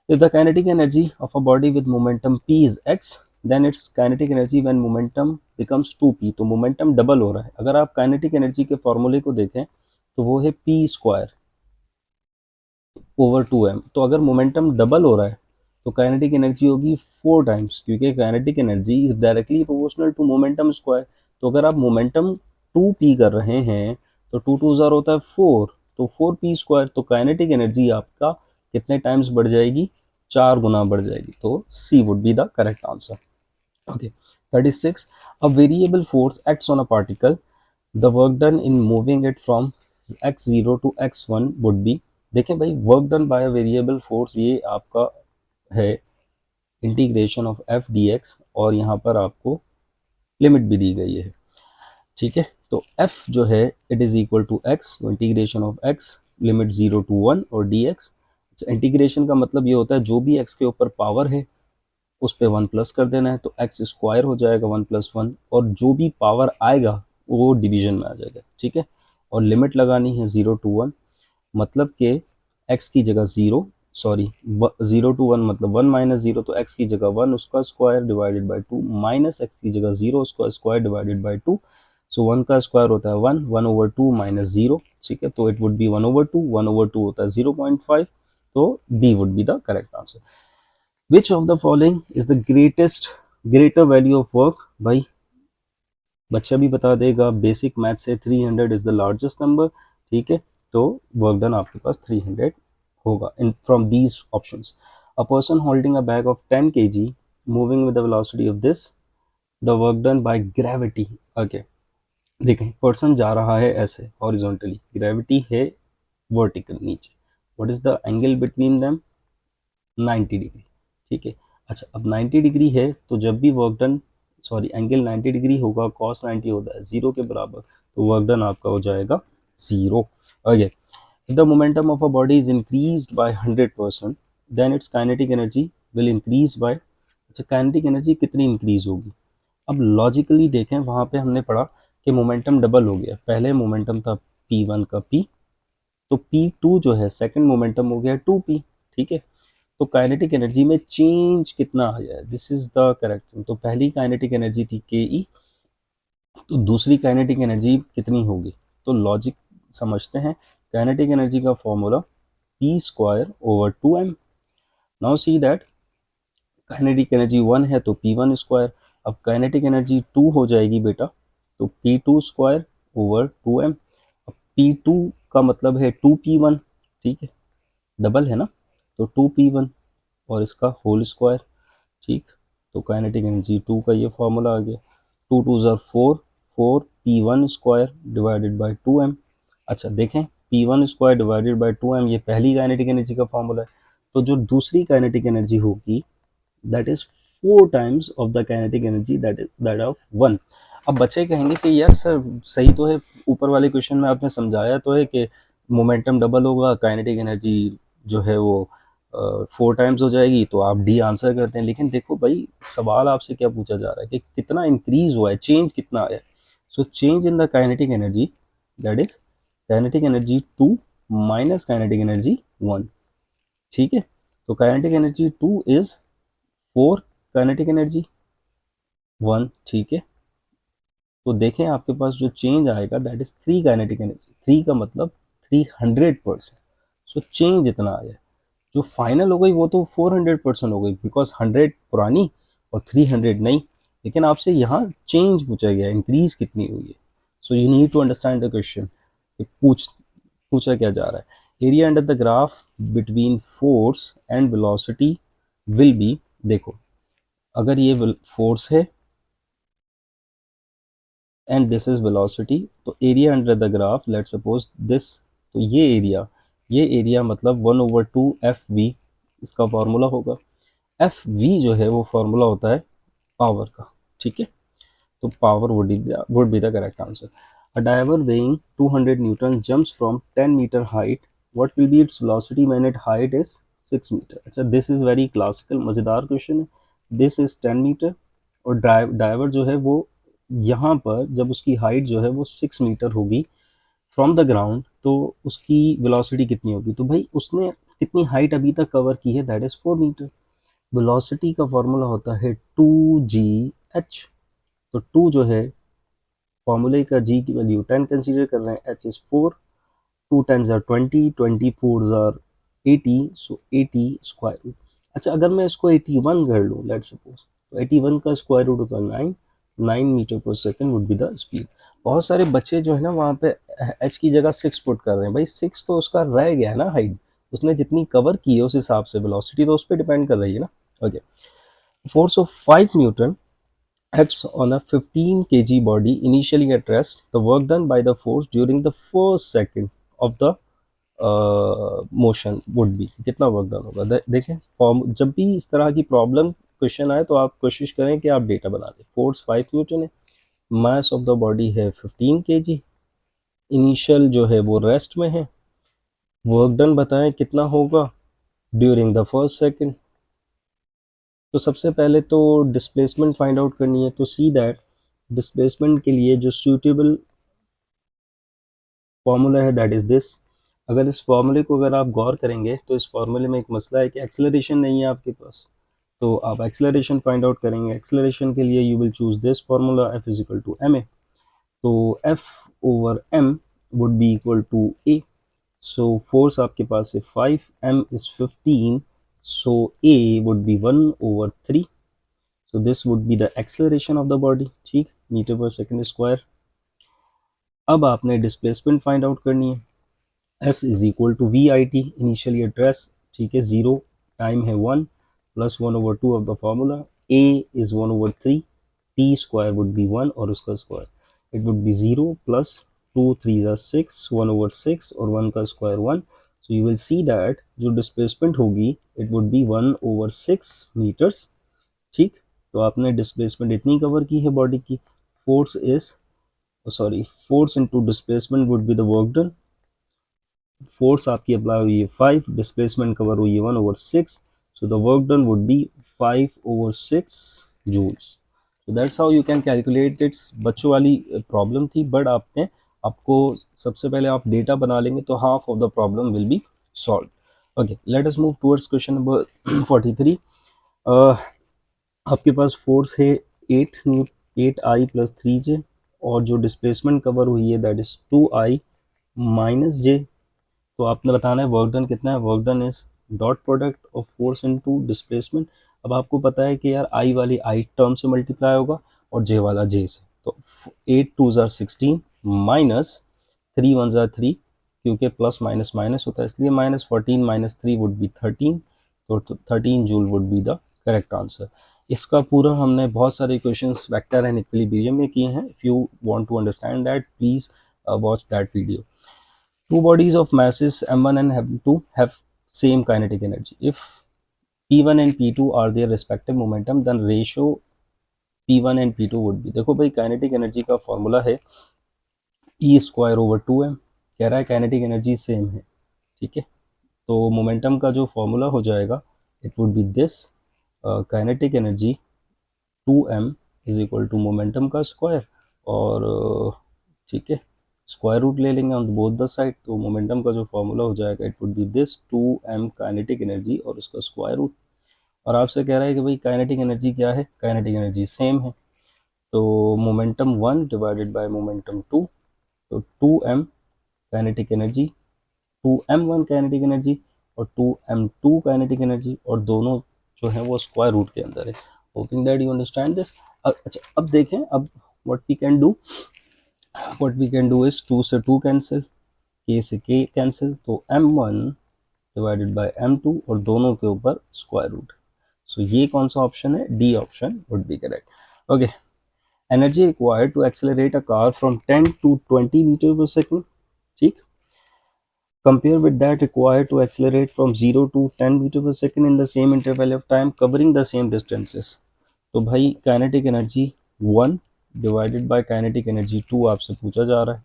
If the kinetic energy of a body with momentum p is x, then its kinetic energy when momentum becomes 2p, तो मोमेंटम डबल हो रहा है। अगर आप काइनेटिक एनर्जी के फॉर्मूले को देखें तो वो है p स्क्वायर ओवर 2m, तो अगर मोमेंटम डबल हो रहा है तो काइनेटिक एनर्जी होगी 4 टाइम्स, क्योंकि kinetic energy is directly proportional to momentum square. तो अगर आप मोमेंटम 2p कर रहे हैं तो 2 2 ज़ार होता है 4, तो 4p स्क्वायर, तो काइनेटिक एनर्जी आपका कितने टाइम्स बढ़ जाएगी, 4 गुना बढ़ जाएगी, तो C would be the correct answer. Okay, 36, a variable force acts on a particle, the work done in moving it from x0 to x1 would be, देखें भाई, work done by variable force ये आपका है integration of F D x, और यहाँ पर आपको लिमिट भी दी गई है, ठीक है। तो एफ जो है it is equal to X, integration of X limit 0 to 1 और डी एक्स। इंटीग्रेशन का मतलब ये होता है जो भी एक्स के ऊपर पावर है उस पर 1 प्लस कर देना है, तो एक्स स्क्वायर हो जाएगा 1 + 1, और जो भी पावर आएगा वो डिवीजन में आ जाएगा, ठीक है। और लिमिट लगानी है 0 to 1, मतलब कि x की जगह 0, सॉरी 0 to 1 मतलब 1 माइनस 0, तो x की जगह 1 उसका square divided by 2, minus x की जगह 0 उसका स्क्वायर डिवाइडेड बाई 2, सो 1 का स्क्वायर होता है 1, 1/2 माइनस 0, ठीक है, तो इट वुड बी 1/2, 1/2 होता है 0.5, तो b would be the correct answer. Which of the following is the greater value of work, भाई बच्चा भी बता देगा, बेसिक मैथ से 300 इज द लार्जेस्ट नंबर, ठीक है, तो वर्क डन आपके पास 300 होगा in from these options. A person holding a bag of 10 kg moving with the velocity of this, the work done by gravity. Okay, देखें पर्सन जा रहा है ऐसे हॉरिजॉन्टली, ग्रेविटी है वर्टिकल नीचे, what is the angle between them, 90 degree, ठीक है। अच्छा, अब 90 डिग्री है तो जब भी work done, sorry angle 90 degree होगा, कॉस 90 होता है 0 के बराबर, तो वर्क डन आपका हो जाएगा 0। Okay, if the momentum of a body is increased by 100%, then its kinetic energy will increase by, अच्छा काइनेटिक एनर्जी कितनी इंक्रीज होगी। अब लॉजिकली देखें, वहां पे हमने पढ़ा कि मोमेंटम डबल हो गया, पहले मोमेंटम था p1 का p, तो p2 जो है सेकंड मोमेंटम हो गया 2p, ठीक है। तो काइनेटिक एनर्जी में चेंज कितना आया है, दिस इज द करेक्ट। तो पहली काइनेटिक एनर्जी थी के ई, तो दूसरी काइनेटिक एनर्जी कितनी होगी, तो लॉजिक समझते हैं। काइनेटिक एनर्जी का formula p²/2m। Now see that kinetic energy 1 है तो p1 स्क्वायर, अब काइनेटिक एनर्जी 2 हो जाएगी बेटा, तो p2 स्क्वायर ओवर 2m। अब P2 का मतलब है 2P1, ठीक है, डबल है ना, तो 2P1 और इसका होल स्क्वायर, ठीक। तो काइनेटिक एनर्जी 2 का ये फॉर्मूला आ गया, 2 2 ज़र 4, 4P1 square divided by 2m। अच्छा देखें, P1 square divided by 2m ये पहली काइनेटिक एनर्जी का फॉर्मूला है, तो जो दूसरी काइनेटिक एनर्जी होगी that is 4 times of the kinetic energy that of 1। अब बच्चे कहेंगे कि यार सर सही तो है, ऊपर वाले क्वेश्चन में आपने समझाया तो है कि मोमेंटम डबल होगा, काइनेटिक एनर्जी जो है वो 4 टाइम्स हो जाएगी, तो आप डी आंसर करते हैं। लेकिन देखो भाई, सवाल आपसे क्या पूछा जा रहा है कि कितना इंक्रीज हुआ है, चेंज कितना आया है। So change in the kinetic energy that is kinetic energy 2 minus kinetic energy 1, ठीक है। तो kinetic energy 2 is 4, kinetic energy 1, ठीक है। तो देखें आपके पास जो चेंज आएगा दैट इज 3 काइनेटिक एनर्जी, 3 का मतलब 300%। सो चेंज इतना आया, जो फाइनल हो गई वो तो 400% हो गई, बिकॉज 100 पुरानी और 300 नहीं। लेकिन आपसे यहाँ चेंज पूछा गया, इंक्रीज कितनी हुई है। So you need to understand the question, पूछा क्या जा रहा है। Area under the graph between force and velocity will be, देखो अगर ये फोर्स है एंड दिस इज वेलोसिटी, तो area under the graph let suppose this, तो ये एरिया मतलब 1/2 FV इसका फॉर्मूला होगा। FV जो है वो फॉर्मूला होता है पावर का, ठीक है। तो power would be the correct answer. A diver weighing 200 newton jumps from 10 metre height, what will be its velocity when it height is 6 metre. अच्छा दिस इज वेरी क्लासिकल मज़ेदार क्वेश्चन है। दिस इज 10 मीटर और डाइवर जो है वो यहाँ पर जब उसकी हाइट जो है वो 6 मीटर होगी फ्रॉम द ग्राउंड, तो उसकी वेलोसिटी कितनी होगी। तो भाई उसने कितनी हाइट अभी तक कवर की है, दैट इज 4 मीटर। वेलोसिटी का फॉर्मूला होता है 2gh। तो 2 जो है फॉर्मूले का, g की वैल्यू 10 कंसीडर कर रहे हैं, h इज 4, 2 10 ज़ार 20, 20 4 ज़ार 80, सो 80 स्क्वायर रूट। अच्छा अगर मैं इसको 81 कर लूँ लेट्स सपोज, तो 81 का स्क्वायर रूट होता है 9, 9 मीटर पर second would be the speed. बहुत सारे बच्चे जो है ना वहाँ पे h की जगह 6 पुट कर रहे हैं। भाई 6 तो उसका रह गया है ना हाइट, उसने जितनी कवर की है उस हिसाब से वेलोसिटी तो उस पर डिपेंड कर रही है ना। Okay, force of 5 Newton acts on a 15 kg body initially at rest. The work done by the force during the first second of the motion would be, कितना वर्क डन होगा। देखें फॉर्म, जब भी इस तरह की प्रॉब्लम क्वेश्चन आए तो आप कोशिश करें कि आप डेटा बना दें। फोर्स 5 न्यूटन है, मास ऑफ द बॉडी है 15 kg, इनिशियल जो है वो रेस्ट में है, वर्क डन बताएं कितना होगा ड्यूरिंग द फर्स्ट सेकंड। तो सबसे पहले तो डिस्प्लेसमेंट फाइंड आउट करनी है। तो सी दैट डिस्प्लेसमेंट के लिए जो सूटेबल फॉर्मूला है दैट इज दिस। अगर इस फॉर्मूले को अगर आप गौर करेंगे तो इस फॉर्मूले में एक मसला है कि एक्सेलरेशन नहीं है आपके पास, तो आप एक्सेलरेशन फाइंड आउट करेंगे। एक्सेलरेशन के लिए you will choose this formula, F is equal to M A. तो F over M would be equal to A. So force आपके पास है 5, M is 15, so A would be 1/3। So this would be the acceleration of the body, ठीक, मीटर पर सेकेंड स्क्वायर। अब आपने डिस्प्लेसमेंट फाइंड आउट करनी है। S is equal to we I T, initially address, ठीक है, 0, टाइम है 1, plus 1/2 of the formula, A is 1/3, T square would be 1 और उसका square, it would be 0 plus 2 3 ज़ा 6, 1/6 और 1 का square 1। So you will see that जो डिस्प्लेसमेंट होगी इट वुड बी 1/6 मीटर्स, ठीक। तो आपने डिस्प्लेसमेंट इतनी कवर की है बॉडी की। Force is sorry force into displacement would be the work done. Force आपकी अप्लाई हुई है 5, डिस्प्लेसमेंट कवर हुई है 1/6, so the work done would be 5/6 joules. So that's how you can calculate its. बच्चों वाली प्रॉब्लम थी, बट आपको सबसे पहले आप डेटा बना लेंगे तो half of the problem will be solve. Okay, let us move towards question number 43। आपके पास फोर्स है 8I प्लस 3J और जो डिस्प्लेसमेंट कवर हुई है that is 2I minus J। तो आपने बताना है वर्क डन कितना है। Work done is dot product of force into displacement. अब आपको पता है कि यार आई वाली आई टर्म से मल्टीप्लाई होगा और जे वाला जे से, तो 8 2 ज़ार 16, माइनस 3 वन ज़ा 3, क्योंकि प्लस माइनस माइनस होता है इसलिए माइनस 14 माइनस 3 वुड बी 13, तो 13 joule would be the correct answer. इसका पूरा हमने बहुत सारे क्वेश्चंस वेक्टर एंड इक्विलिब्रियम में किए हैं। If you want to understand that please watch that video. Two bodies of masses m1 and m2 have same kinetic energy. If p1 and p2 are their respective momentum, then ratio p1 and p2 would be, देखो भाई काइनेटिक एनर्जी का फॉर्मूला है e स्क्वायर ओवर 2m, कह रहा है काइनेटिक एनर्जी सेम है, ठीक है। तो मोमेंटम का जो फॉर्मूला हो जाएगा it would be this, kinetic energy 2m is equal to momentum का स्क्वायर, और ठीक है स्क्वायर रूट ले लेंगे ऑन बोथ द साइड, तो मोमेंटम का जो फॉर्मूला हो जाएगा it would be this 2m kinetic energy और उसका स्क्वायर रूट। और आपसे कह रहा है कि भाई काइनेटिक एनर्जी क्या है, काइनेटिक एनर्जी सेम है, तो मोमेंटम 1 डिवाइडेड बाय मोमेंटम 2, तो 2m kinetic energy, 2m1 kinetic energy और 2m2 काइनेटिक एनर्जी, और दोनों जो है वो स्क्वायर रूट के अंदर है। Hoping that you understand this. अच्छा अब देखें, अब what we can do, what we can do is 2 से 2 कैंसिल, k से k कैंसिल, तो m1 डिवाइडेड बाय m2 और दोनों के ऊपर स्क्वायर रूट। सो ये कौन सा ऑप्शन है, D option would be correct. Okay, energy required to accelerate a car from 10 to 20 metre per second, ठीक, compare with that required to accelerate from 0 to 10 meter per second in the same interval of time covering the same distances। तो भाई kinetic energy 1 divided by kinetic energy 2 आपसे पूछा जा रहा है,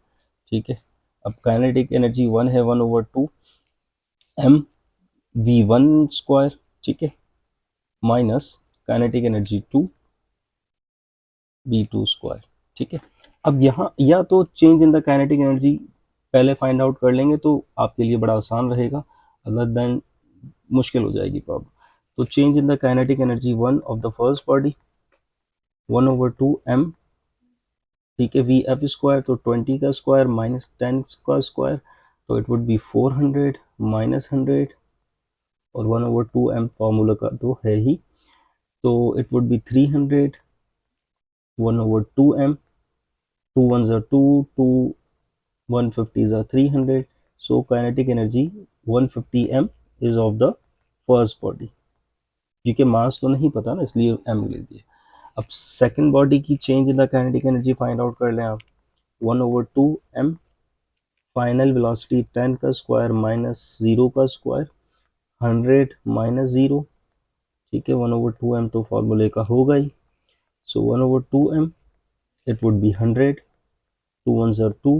ठीक है। अब काइनेटिक एनर्जी 1 है 1 ओवर 2 m v1 स्क्वायर, ठीक है, minus kinetic energy 2 v2 square, ठीक है। अब यहाँ या तो change in the kinetic energy पहले फाइंड आउट कर लेंगे तो आपके लिए बड़ा आसान रहेगा, अदर देन मुश्किल हो जाएगी प्रॉब्लम। तो change in the kinetic energy 1 of the first body 1 over 2 m, ठीक है, वी एफ स्क्वायर, तो 20 का स्क्वायर माइनस 10 का स्क्वायर, तो इट वुड बी 400 माइनस 100, और 1 ओवर 2 m फार्मूला का तो है ही, तो it would B 300 1 over 2 m, 2 one ज़ा 2, 2 150 ज़ा 300, सो kinetic energy 150 m is of the first body, क्योंकि मास तो नहीं पता ना इसलिए m ले दिया। अब सेकंड बॉडी की change in the kinetic energy find out कर लें आप, 1 ओवर 2 m, फाइनल वेलोसिटी 10 का स्क्वायर माइनस 0 का स्क्वायर, 100 माइनस 0, ठीक है, 1 ओवर 2 m तो फॉर्मूले का होगा ही, सो 1 over 2 m it would B 100, 2 one ज़ा 2,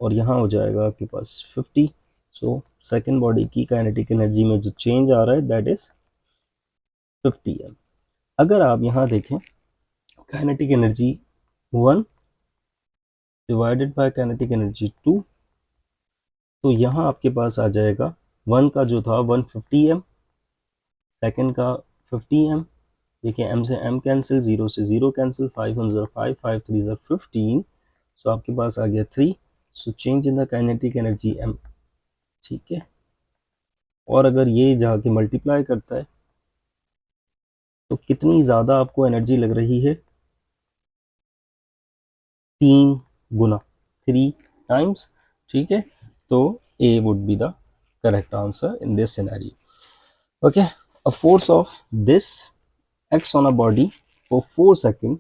और यहाँ हो जाएगा आपके पास 50। सो सेकेंड बॉडी की काइनेटिक एनर्जी में जो चेंज आ रहा है दैट इज 50 m। अगर आप यहाँ देखें kinetic energy 1 divided by kinetic energy 2, तो यहाँ आपके पास आ जाएगा 1 का जो था 150 m, सेकेंड का 50 m, देखिए m से m कैंसिल, 0 से 0 कैंसिल, 5 वन ज़ा 5, 5 3 ज़ा 15, सो आपके पास आ गया 3, so change in the kinetic energy m, ठीक है। और अगर ये जाके मल्टीप्लाई करता है तो कितनी ज़्यादा आपको एनर्जी लग रही है, 3 गुना, 3 टाइम्स, ठीक है। तो A would be the correct answer in this scenario. Okay, a force of this acts on a body for 4 second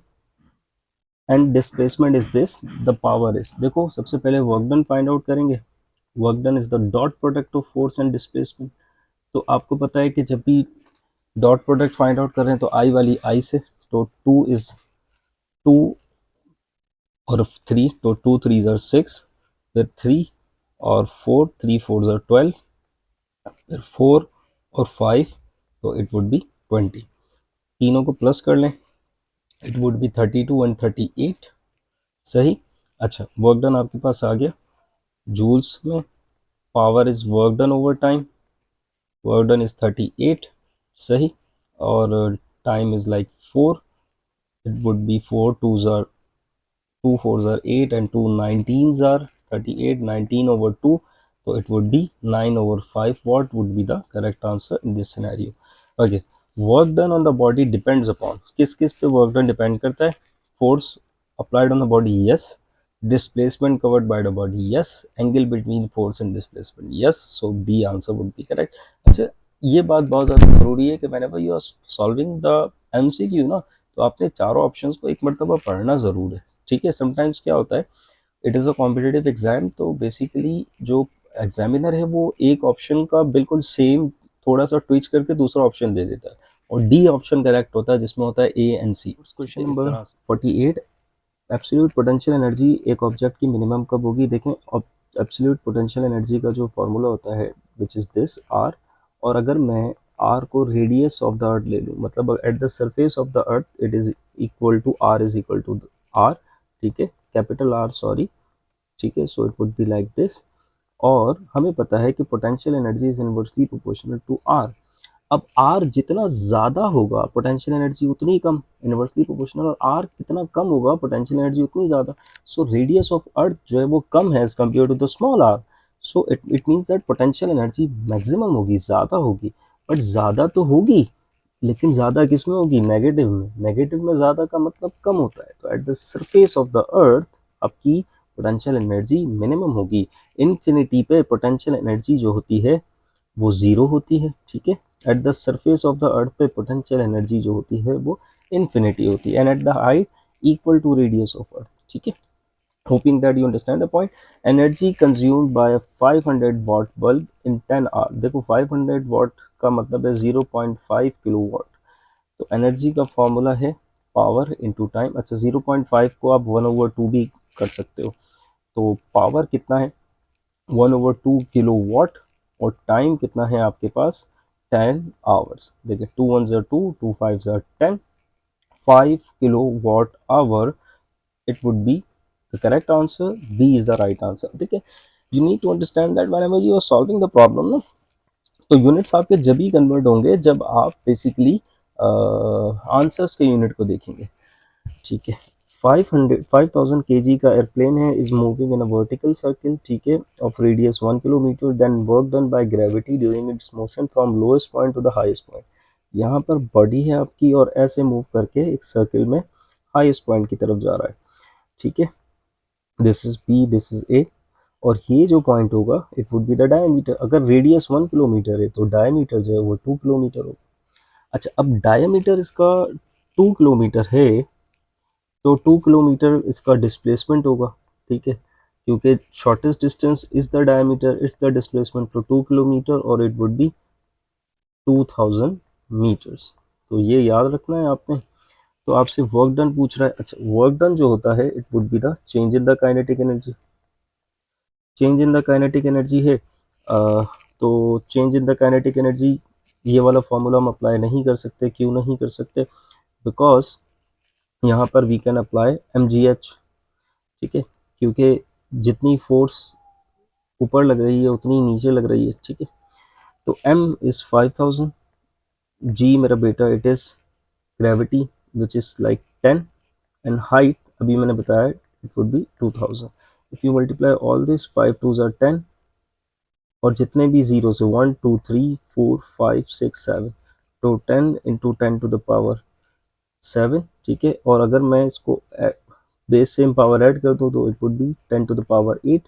and displacement is this, the power is, देखो सबसे पहले वर्क डन फाइंड आउट करेंगे। Work done is the dot product of force and displacement. तो आपको पता है कि जब भी डॉट प्रोडक्ट फाइंड आउट कर रहे हैं तो आई वाली आई से, तो 2 इज 2 और 3, तो 2 3 ज़र 6, फिर 3 और 4, 3 4 ज़र 12, फिर 4 और 5, तो इट वुड बी 20। तीनों को प्लस कर लें, इट वुड बी 32 एंड 38, सही। अच्छा, वर्क डन आपके पास आ गया जूल्स में, power is work done over time, work done is 38, सही, और time is like 4, it would B 4 2 ज़र 2 4 ज़र 8 and 2 19 ज़र 38, 19 over 2, so it would be 9 over 5 watt would be the correct answer in this scenario। okay, work done on the body depends upon, किस किस पे work done depend करता है, force applied on the body, yes, displacement covered by the body, yes. Angle between force and displacement, yes. So D answer would be correct. अच्छा, ये बात बहुत ज़्यादा ज़रूरी है कि whenever you are solving the MCQ ना, तो आपने चारों ऑप्शंस को एक मरतबा पढ़ना ज़रूर है, ठीक है। समटाइम्स क्या होता है, it is a competitive exam, तो बेसिकली जो एग्जामिनर है वो एक ऑप्शन का बिल्कुल सेम थोड़ा सा ट्विच करके दूसरा ऑप्शन दे देता है, और डी ऑप्शन करेक्ट होता है जिसमें होता है A and C. Question number 48, absolute potential energy एक ऑब्जेक्ट की मिनिमम कब होगी। देखें, एब्सोल्यूट पोटेंशियल एनर्जी का जो फॉर्मूला होता है विच इज़ दिस आर, और अगर मैं आर को रेडियस ऑफ द अर्थ ले लूँ, मतलब at the surface of the earth it is equal to R is equal to R, ठीक है, कैपिटल आर, सॉरी, ठीक है। So it would be like this, और हमें पता है कि potential energy is inversely proportional to R. अब आर जितना ज़्यादा होगा पोटेंशियल एनर्जी उतनी कम, इनवर्सली प्रोपोर्शनल, और आर कितना कम होगा पोटेंशियल एनर्जी उतनी ज़्यादा। सो रेडियस ऑफ अर्थ जो है वो कम है as compare to the small R, so it means that potential energy maximum होगी, ज़्यादा होगी। बट ज़्यादा तो होगी, लेकिन ज़्यादा किस में होगी, नेगेटिव में। नेगेटिव में ज़्यादा का मतलब कम होता है, तो eight the surface of the अर्थ आपकी पोटेंशियल एनर्जी मिनिमम होगी। इन्फिनिटी पे पोटेंशियल एनर्जी जो होती है वो ज़ीरो होती है, ठीक है। Eight the surface of the अर्थ पे पोटेंशियल एनर्जी जो होती है वो इन्फिनिटी होती है, and at the height equal to radius of earth, ठीक है। Hoping that you understand the point. Energy consumed by a 500 watt bulb in 10 hour. देखो 500 वाट का मतलब है 0.5 किलो वाट, तो एनर्जी का फॉर्मूला है पावर इंटू टाइम। अच्छा, 0.5 को आप 1/2 भी कर सकते हो, तो पावर कितना है 1/2 किलो वाट, और टाइम कितना है आपके पास 10 आवर्स। देखिए 2 1 2, 2 5 10, 5 kilo watt hour, it would be the correct answer. B is the right answer. देखिए, you need to understand that whenever you are solving the problem ना, तो यूनिट्स आपके जब ही कन्वर्ट होंगे जब आप बेसिकली आंसर्स के यूनिट को देखेंगे, ठीक है। 5000 kg का एयरप्लेन है, is moving in a vertical circle, ठीक है, of radius 1 kilometre, then work done by gravity during its motion from lowest point to the highest point. यहाँ पर बॉडी है आपकी और ऐसे मूव करके एक सर्किल में हाईएस्ट पॉइंट की तरफ जा रहा है, ठीक है। This is B, this is A, और ये जो पॉइंट होगा it would be the diameter. अगर रेडियस 1 किलोमीटर है तो डायमीटर जो है वो 2 किलोमीटर होगा। अच्छा, अब डायमीटर इसका 2 किलोमीटर है, तो 2 किलोमीटर इसका डिस्प्लेसमेंट होगा, ठीक है, क्योंकि shortest distance is the diameter, is the displacement, तो 2 किलोमीटर, और इट वुड बी 2000 मीटर्स। तो ये याद रखना है आपने। तो आपसे वर्क डन पूछ रहा है। अच्छा, वर्क डन जो होता है it would be the change in the kinetic energy. Change in the kinetic energy है, तो change in the kinetic energy, ये वाला फॉर्मूला हम अप्लाई नहीं कर सकते। क्यों नहीं कर सकते? बिकॉज यहाँ पर वी कैन अप्लाई mgh, ठीक है, क्योंकि जितनी फोर्स ऊपर लग रही है उतनी नीचे लग रही है, ठीक है। तो m इज 5000, g मेरा बेटा it is gravity which is like 10, and height अभी मैंने बताया it would B 2000। If you multiply all this, 5 2 are 10, और जितने भी जीरो से 1 2 3 4 5 6 7, तो 10 इंटू 10 टू द पावर 7, ठीक है। और अगर मैं इसको बेस सेम पावर ऐड कर दूँ तो it would be 10 to the power 8,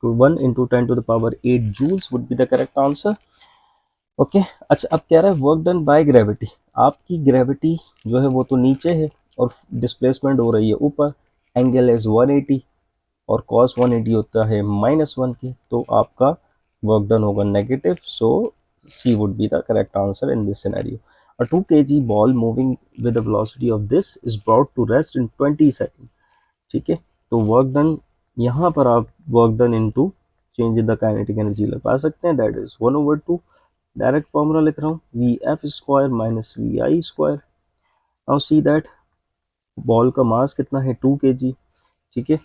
तो 1 into 10 to the power 8 joules would be the correct answer. Okay. अच्छा, अब कह रहा है वर्क डन बाय ग्रेविटी। आपकी ग्रेविटी जो है वो तो नीचे है और डिस्प्लेसमेंट हो रही है ऊपर, एंगल इज 180, और cos 180 होता है -1 के, तो आपका वर्क डन होगा negative. So C would be the correct answer in this scenario. A 2 kg ball moving with the velocity of this is brought to rest in 20 seconds, ठीक है। तो वर्क डन, यहाँ पर आप work done into change in the kinetic energy लगा सकते हैं, दैट इज 1/2। डायरेक्ट फॉर्मूला लिख रहा हूँ, V F square minus we I square. Now see that ball का मास कितना है 2 kg, ठीक है।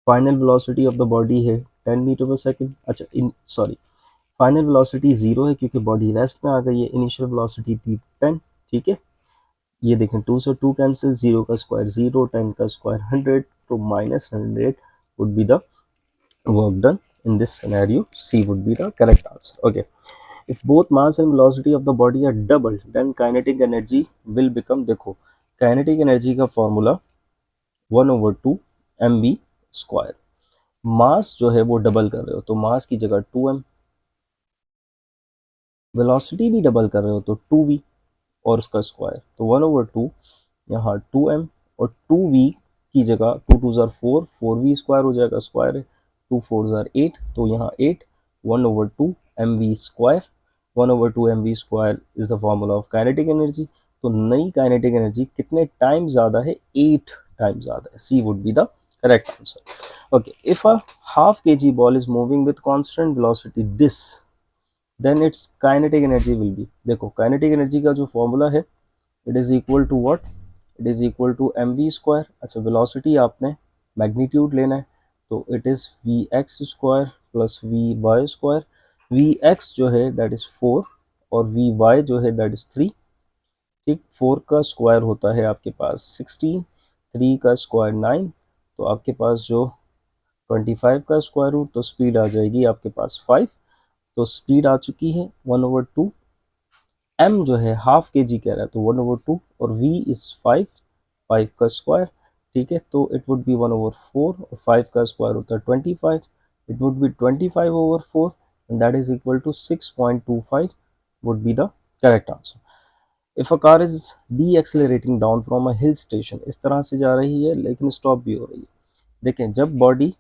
Final velocity of the body है 10 मीटर पर सेकंड। अच्छा, सॉरी, फाइनल वेलोसिटी 0 है क्योंकि बॉडी रेस्ट में आ गई है। इनिशियल वेलोसिटी थी 10, ठीक है। ये देखें 2 से 2 कैंसिल, 0 का स्क्वायर 0, 10 का स्क्वायर 100, तो -100 would be the work done in this scenario. C would be the correct answer. Okay, if both mass and velocity of the body are double then kinetic energy will become, देखो काइनेटिक एनर्जी का फॉर्मूला 1/2 mv स्क्वायर। मास जो है वो डबल कर रहे हो तो मास की जगह 2m, वेलोसिटी भी डबल कर रहे हो तो 2v और उसका स्क्वायर, तो 1/2 यहाँ 2m और 2v की जगह 2 2 ज़ार 4, 4v स्क्वायर हो जाएगा, स्क्वायर है 2 4 ज़ार 8, तो यहाँ 8 1/2 mv square. 1/2 mv square is the formula of kinetic energy. तो नई काइनेटिक एनर्जी कितने टाइम ज़्यादा है? 8 टाइम ज़्यादा है। C would be the correct answer. Okay, if a half kg ball is moving with constant velocity this, then its kinetic energy will be, देखो काइनेटिक एनर्जी का जो फॉर्मूला है it is equal to what, it is equal to M V square. अच्छा, वेलोसिटी आपने मैग्नीट्यूड लेना है तो it is V X square plus V Y square. V X जो है दैट इज 4 और वी वाई जो है दैट इज 3। ठीक, 4 का स्क्वायर होता है आपके पास 16, 3 का स्क्वायर 9, तो आपके पास जो 25 का स्क्वायर रूट, तो स्पीड आ जाएगी आपके पास 5। तो स्पीड आ चुकी है 1/2, m जो है हाफ के जी कह रहा है तो 1/2 और v इज 5, 5 का स्क्वायर। ठीक है, तो इट वुड बी 1/4 और 5 का स्क्वायर होता है 25, it would be 25/4 and that is equal to 6.25 would be the correct answer. If a car is deaccelerating down from a hill station, इस तरह से जा रही है लेकिन स्टॉप भी हो रही है। देखें, जब बॉडी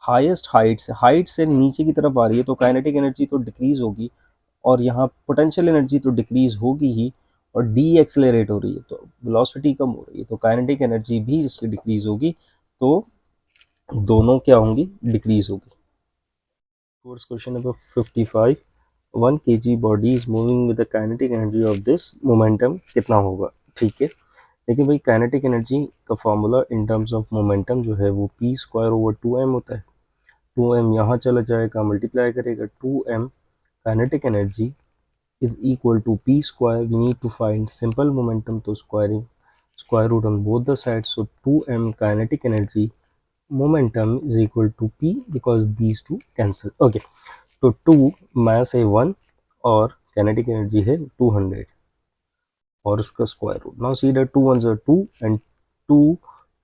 हाइट से नीचे की तरफ आ रही है तो काइनेटिक एनर्जी तो डिक्रीज होगी और यहाँ पोटेंशियल एनर्जी तो डिक्रीज होगी ही, और डी एक्सेलरेट हो रही है तो वेलोसिटी कम हो रही है तो काइनेटिक एनर्जी भी इसकी डिक्रीज होगी, तो दोनों क्या होंगी? डिक्रीज होगी। Towards question number 55, 1 kg body is moving with the kinetic energy of this momentum कितना होगा? ठीक है, देखिए भाई काइनेटिक एनर्जी का formula in terms of momentum जो है वो p स्क्वायर ओवर 2m होता है। 2m यहाँ चला जाएगा, मल्टीप्लाई करेगा 2m, kinetic energy is equal to p square. We need to find simple momentum, तो squaring square root on both the sides, so 2m kinetic energy momentum is equal to p because these two cancel. Okay, तो 2 mass है 1 और kinetic energy है 200 और उसका square root. Now see that 2 1s are 2 and 2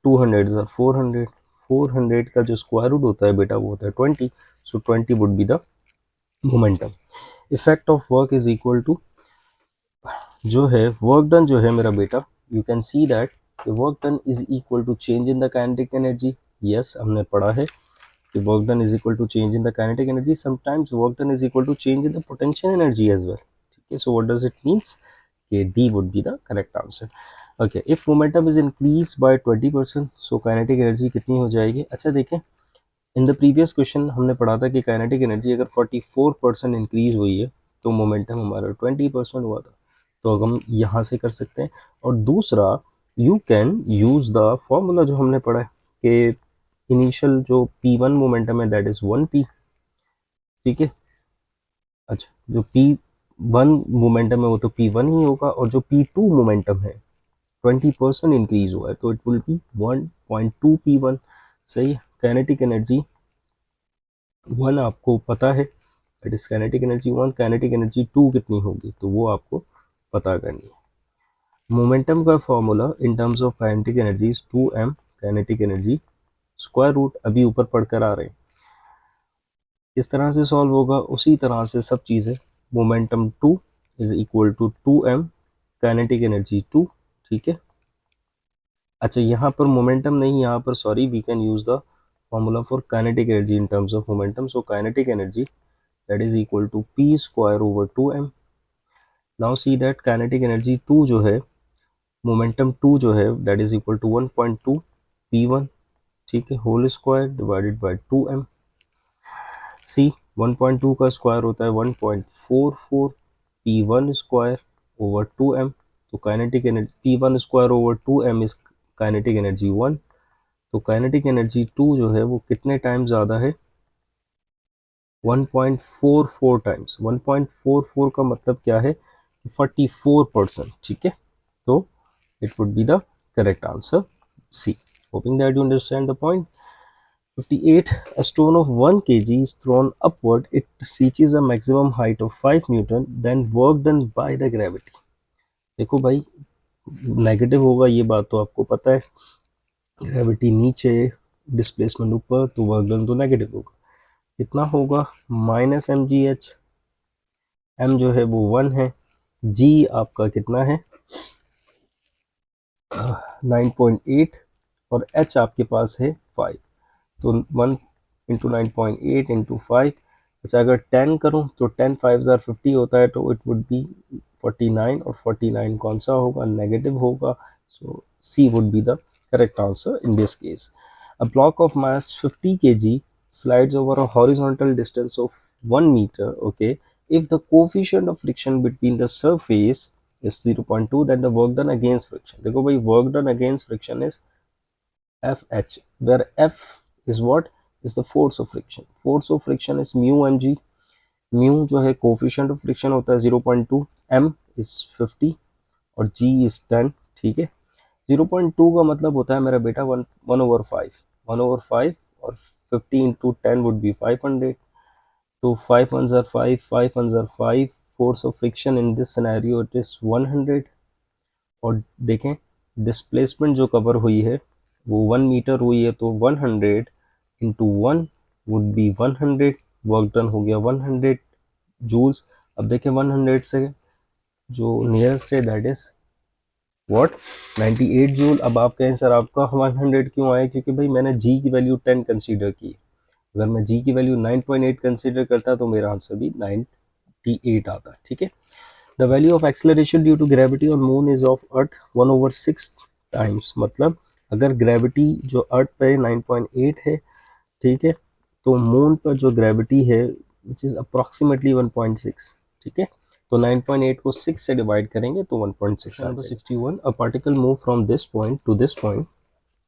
200s are 400। 400 का जो स्क्वायर रूट होता है बेटा वो होता है 20, so 20 would be the momentum. Effect of work is equal to, जो है वर्क डन जो है मेरा बेटा, you can see that work done is equal to change in the kinetic energy. Yes, हमने पढ़ा है कि work done is equal to change in the kinetic energy. Sometimes work done is equal to change in the potential energy as well. ठीक है, so what does it means कि D would be the correct answer. Okay, if momentum is increase by 20%, so kinetic energy कितनी हो जाएगी? अच्छा देखें, इन द प्रीवियस क्वेश्चन हमने पढ़ा था कि काइनेटिक एनर्जी अगर 44% इंक्रीज हुई है तो मोमेंटम हमारा 20% हुआ था, तो हम यहाँ से कर सकते हैं। और दूसरा, you can use the formula जो हमने पढ़ा है कि इनिशियल जो p1 मोमेंटम है दैट इज 1p। ठीक है, अच्छा जो p1 मोमेंटम है वो तो p1 ही होगा, और जो p2 मोमेंटम है 20% इंक्रीज हुआ है तो इट विल बी 1.2 p1। सही है, काइनेटिक एनर्जी 1 आपको पता है, that is kinetic energy 1। Kinetic energy 2 कितनी होगी तो वो आपको पता करनी है। मोमेंटम का formula in terms of kinetic energy is 2m kinetic energy square root, अभी ऊपर पढ़कर आ रहे हैं। इस तरह से सॉल्व होगा, उसी तरह से सब चीज़ें। Momentum 2 is equal to 2m kinetic energy 2। ठीक है, अच्छा यहाँ पर मोमेंटम नहीं, यहाँ पर sorry, we can use the formula for kinetic energy in terms of momentum. So kinetic energy that is equal to p square over 2m। Now see that kinetic energy 2 जो है, मोमेंटम 2 जो है that is equal to 1.2 p1। ठीक है, whole square divided by 2m। See 1.2 का स्क्वायर होता है 1.44 p1 स्क्वायर ओवर 2m। तो kinetic energy p1 square over 2m is kinetic energy 1, तो काइनेटिक एनर्जी 2 जो है वो कितने टाइम ज़्यादा है? 1.44 टाइम्स। 1.44 का मतलब क्या है? 44%। ठीक है, तो it would be the correct answer C. Hoping that you understand the point. 58. A stone of 1 kg is thrown upward. It reaches a maximum height of 5 Newton. Then work done by the gravity. देखो भाई, नेगेटिव होगा ये बात तो आपको पता है, ग्रेविटी नीचे डिस्प्लेसमेंट ऊपर तो वर्क डन तो नेगेटिव होगा, कितना होगा minus M G H, M जो है वो 1 है, जी आपका कितना है 9.8 और एच आपके पास है 5, तो 1 इंटू 9.8 इंटू 5, अच्छा अगर 10 करूँ तो 10 5 ज़ार 50 होता है, तो इट वुड बी 49, और 49 कौन सा होगा नेगेटिव होगा, so C would be the correct answer in this case. A block of mass 50 kg slides over a horizontal distance of 1 meter, okay, if the coefficient of friction between the surface is 0.2, then the work done against friction, देखो भाई work done against friction is FH, where F is what is the force of friction. Force of friction is mu mg. Mu जो है coefficient of friction होता है 0.2, m is 50 और g is 10. ठीक है, 0.2 का मतलब होता है मेरा बेटा 1/5, 1/5 और 50 इंटू 10 वुड बी 500, तो 5 1 ज़ार 5, 5 1 ज़ार 5, force of friction in this scenario it is 100. और देखें डिस्प्लेसमेंट जो कवर हुई है वो 1 मीटर हुई है, तो 100 into 1 would be 100, work done हो गया 100 जूल्स. अब देखें 100 से जो नियरेस्ट है दैट इज व्हाट 98 जूल. अब आप कहें सर आपका 100 क्यों आया, क्योंकि भाई मैंने जी की वैल्यू 10 कंसीडर की, अगर मैं जी की वैल्यू 9.8 कंसीडर करता तो मेरा आंसर भी 98 आता. ठीक है, The value of acceleration due to gravity on moon is of earth 1/6 times, मतलब अगर ग्रेविटी जो अर्थ पे 9.8 है, ठीक है, तो मून पर जो ग्रेविटी है विच इज़ अप्रॉक्सीमेटली 1.6, ठीक है, तो 9.8 को 6 से डिवाइड करेंगे तो 1.6 आ जाएगा. 61, a particle move from this point to this point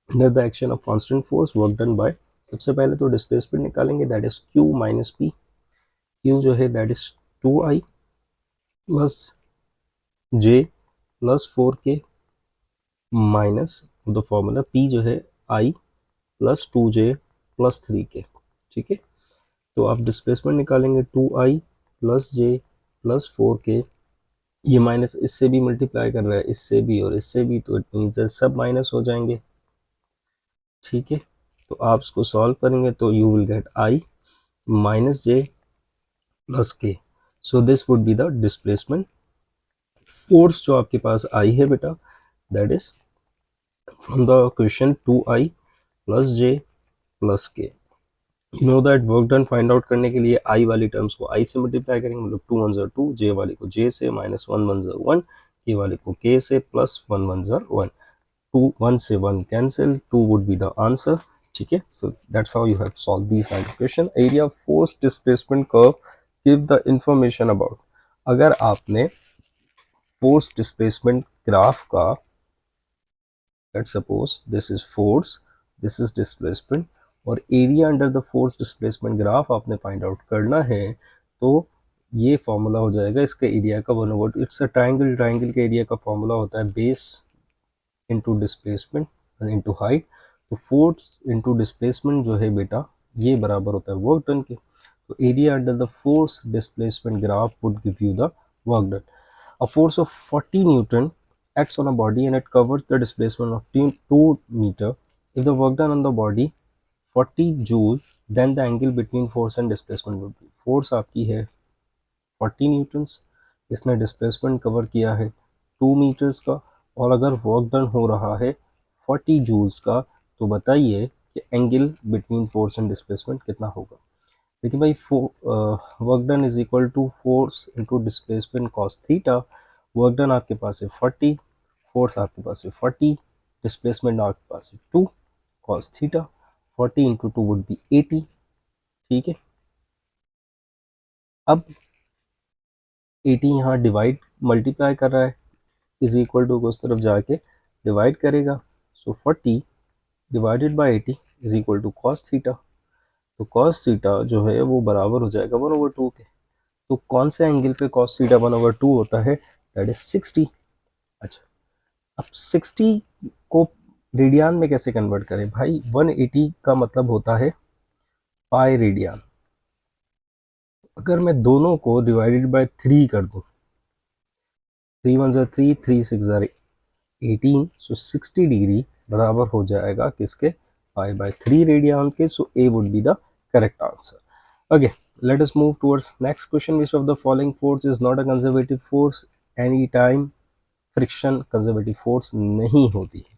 under the action of constant force work done by, सबसे पहले तो डिस्प्लेसमेंट निकालेंगे that is q minus P, q जो है that is 2i plus j plus 4k minus the formula p जो है i plus 2j plus 3k. ठीक है, तो आप डिस्प्लेसमेंट निकालेंगे 2i plus j plus 4k, ये माइनस इससे भी मल्टीप्लाई कर रहा है, इससे भी और इससे भी, तो इट मीन्स सब माइनस हो जाएंगे. ठीक है, तो आप इसको सॉल्व करेंगे तो you will get i minus j plus k. So this would be the displacement force जो आपके पास आई है बेटा, that is from the question 2i plus j plus k. You know that work done find out करने के लिए आई वाली टर्म्स को आई से मल्टीप्लाई करेंगे, मतलब 2 1 2, j वाली को j से, माइनस 1 1 1, k वाले को k से, प्लस 1 1 1, 2 1 से 1 cancel, 2 would be the answer. ठीक है, सो that's how you have solve these kind of question. Area force displacement curve give the information about, अगर आपने फोर्स डिस्प्लेसमेंट ग्राफ का, let's suppose this is force, this is displacement, और area under the force displacement graph आपने फाइंड आउट करना है, तो ये फॉर्मूला हो जाएगा इसका एरिया का 1/2. इट्स अ ट्राइंगल, ट्राइंगल के एरिया का फॉर्मूला होता है base into displacement into height, तो फोर्स इनटू डिस्प्लेसमेंट जो है बेटा ये बराबर होता है वर्क डन के, तो area under the force displacement graph would give you the work done. A force of 40 Newton acts on a body and it covers the displacement of 2 meter. If the work done on the body 40 joule, then the angle between force and displacement would be. Force आपकी है 40 न्यूटन्स, इसने डिस्प्लेसमेंट कवर किया है 2 मीटर्स का, और अगर वर्क डन हो रहा है 40 जूल्स का, तो बताइए कि angle between force and displacement कितना होगा. देखिए भाई work done is equal to force into displacement cos theta. Work done आपके पास है 40, फोर्स आपके पास है 40, डिस्प्लेसमेंट आपके पास है 2 cos theta, 40 into 2 would be 80. ठीक है, अब 80 यहाँ डिवाइड मल्टीप्लाई कर रहा है, इज इक्वल टू को उस तरफ जाके डिवाइड करेगा, so 40 divided by 80 is equal to cos theta, तो कॉस थीटा जो है वो बराबर हो जाएगा 1/2 के. तो कौन से एंगल पे कॉस थीटा 1/2 होता है, दैट इज 60. अच्छा, अब 60 को रेडियन में कैसे कन्वर्ट करें भाई, 180 का मतलब होता है पाई रेडियन. अगर मैं दोनों को डिवाइडेड बाय 3 कर दूं, 3 1 3, 3 6 18, सो 60 डिग्री बराबर हो जाएगा किसके, 5/3 radii on K. So A would be the correct answer. Okay, let us move towards next question. Which of the following force is not a conservative force? Anytime friction conservative force नहीं होती है.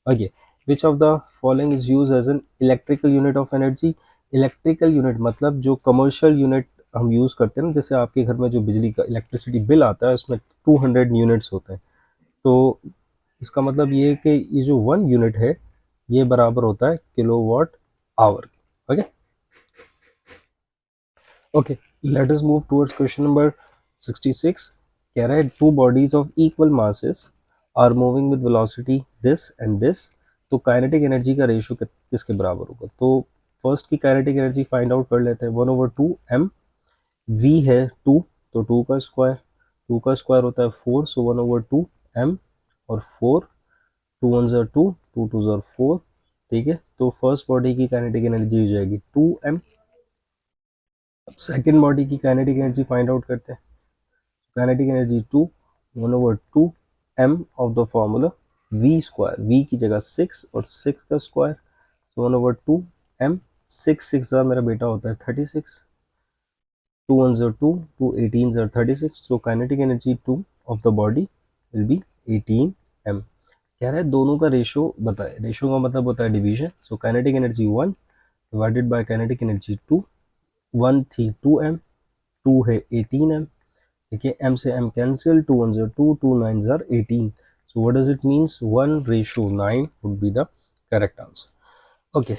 Okay, which of the following is used as an electrical unit of energy? Electrical unit मतलब जो कमर्शियल यूनिट हम यूज़ करते हैं ना, जैसे आपके घर में जो बिजली का इलेक्ट्रिसिटी बिल आता है उसमें 200 यूनिट्स होते हैं. तो इसका मतलब ये है कि ये जो 1 यूनिट है ये बराबर होता है kilowatt hour. Okay okay, let us move towards question number 66. कह रहा है two bodies of equal masses are moving with velocity this and this. तो काइनेटिक एनर्जी का रेशियो किसके बराबर होगा? तो फर्स्ट की काइनेटिक एनर्जी फाइंड आउट कर लेते हैं. 1/2 m. v है 2, तो 2 का स्क्वायर होता है 4, सो 1/2 m और 4, 2 1 ज़र 2, 2 2 ज़र 4. ठीक है, तो फर्स्ट बॉडी की काइनेटिक एनर्जी हो जाएगी 2m. अब सेकेंड बॉडी की काइनेटिक एनर्जी फाइंड आउट करते हैं. Kinetic energy 1/2m of the formula v square. v की जगह 6 और 6 का स्क्वायर, so 1/2m. 6 6 ज़र मेरा बेटा होता है 36, 2 1 ज़र 2, 2 18 ज़र 36. सो kinetic energy 2 of the body will be 18m. कह रहा है दोनों का रेशो बताए. रेशो का मतलब होता है division. So kinetic energy 1 divided by kinetic energy 2. 1 थी 2m, 2 है 18m. देखिए m से m कैंसिल, 2 1 ज़र 2, 2 9 ज़र 18. So what does it means? 1/9 would be the correct answer. Okay,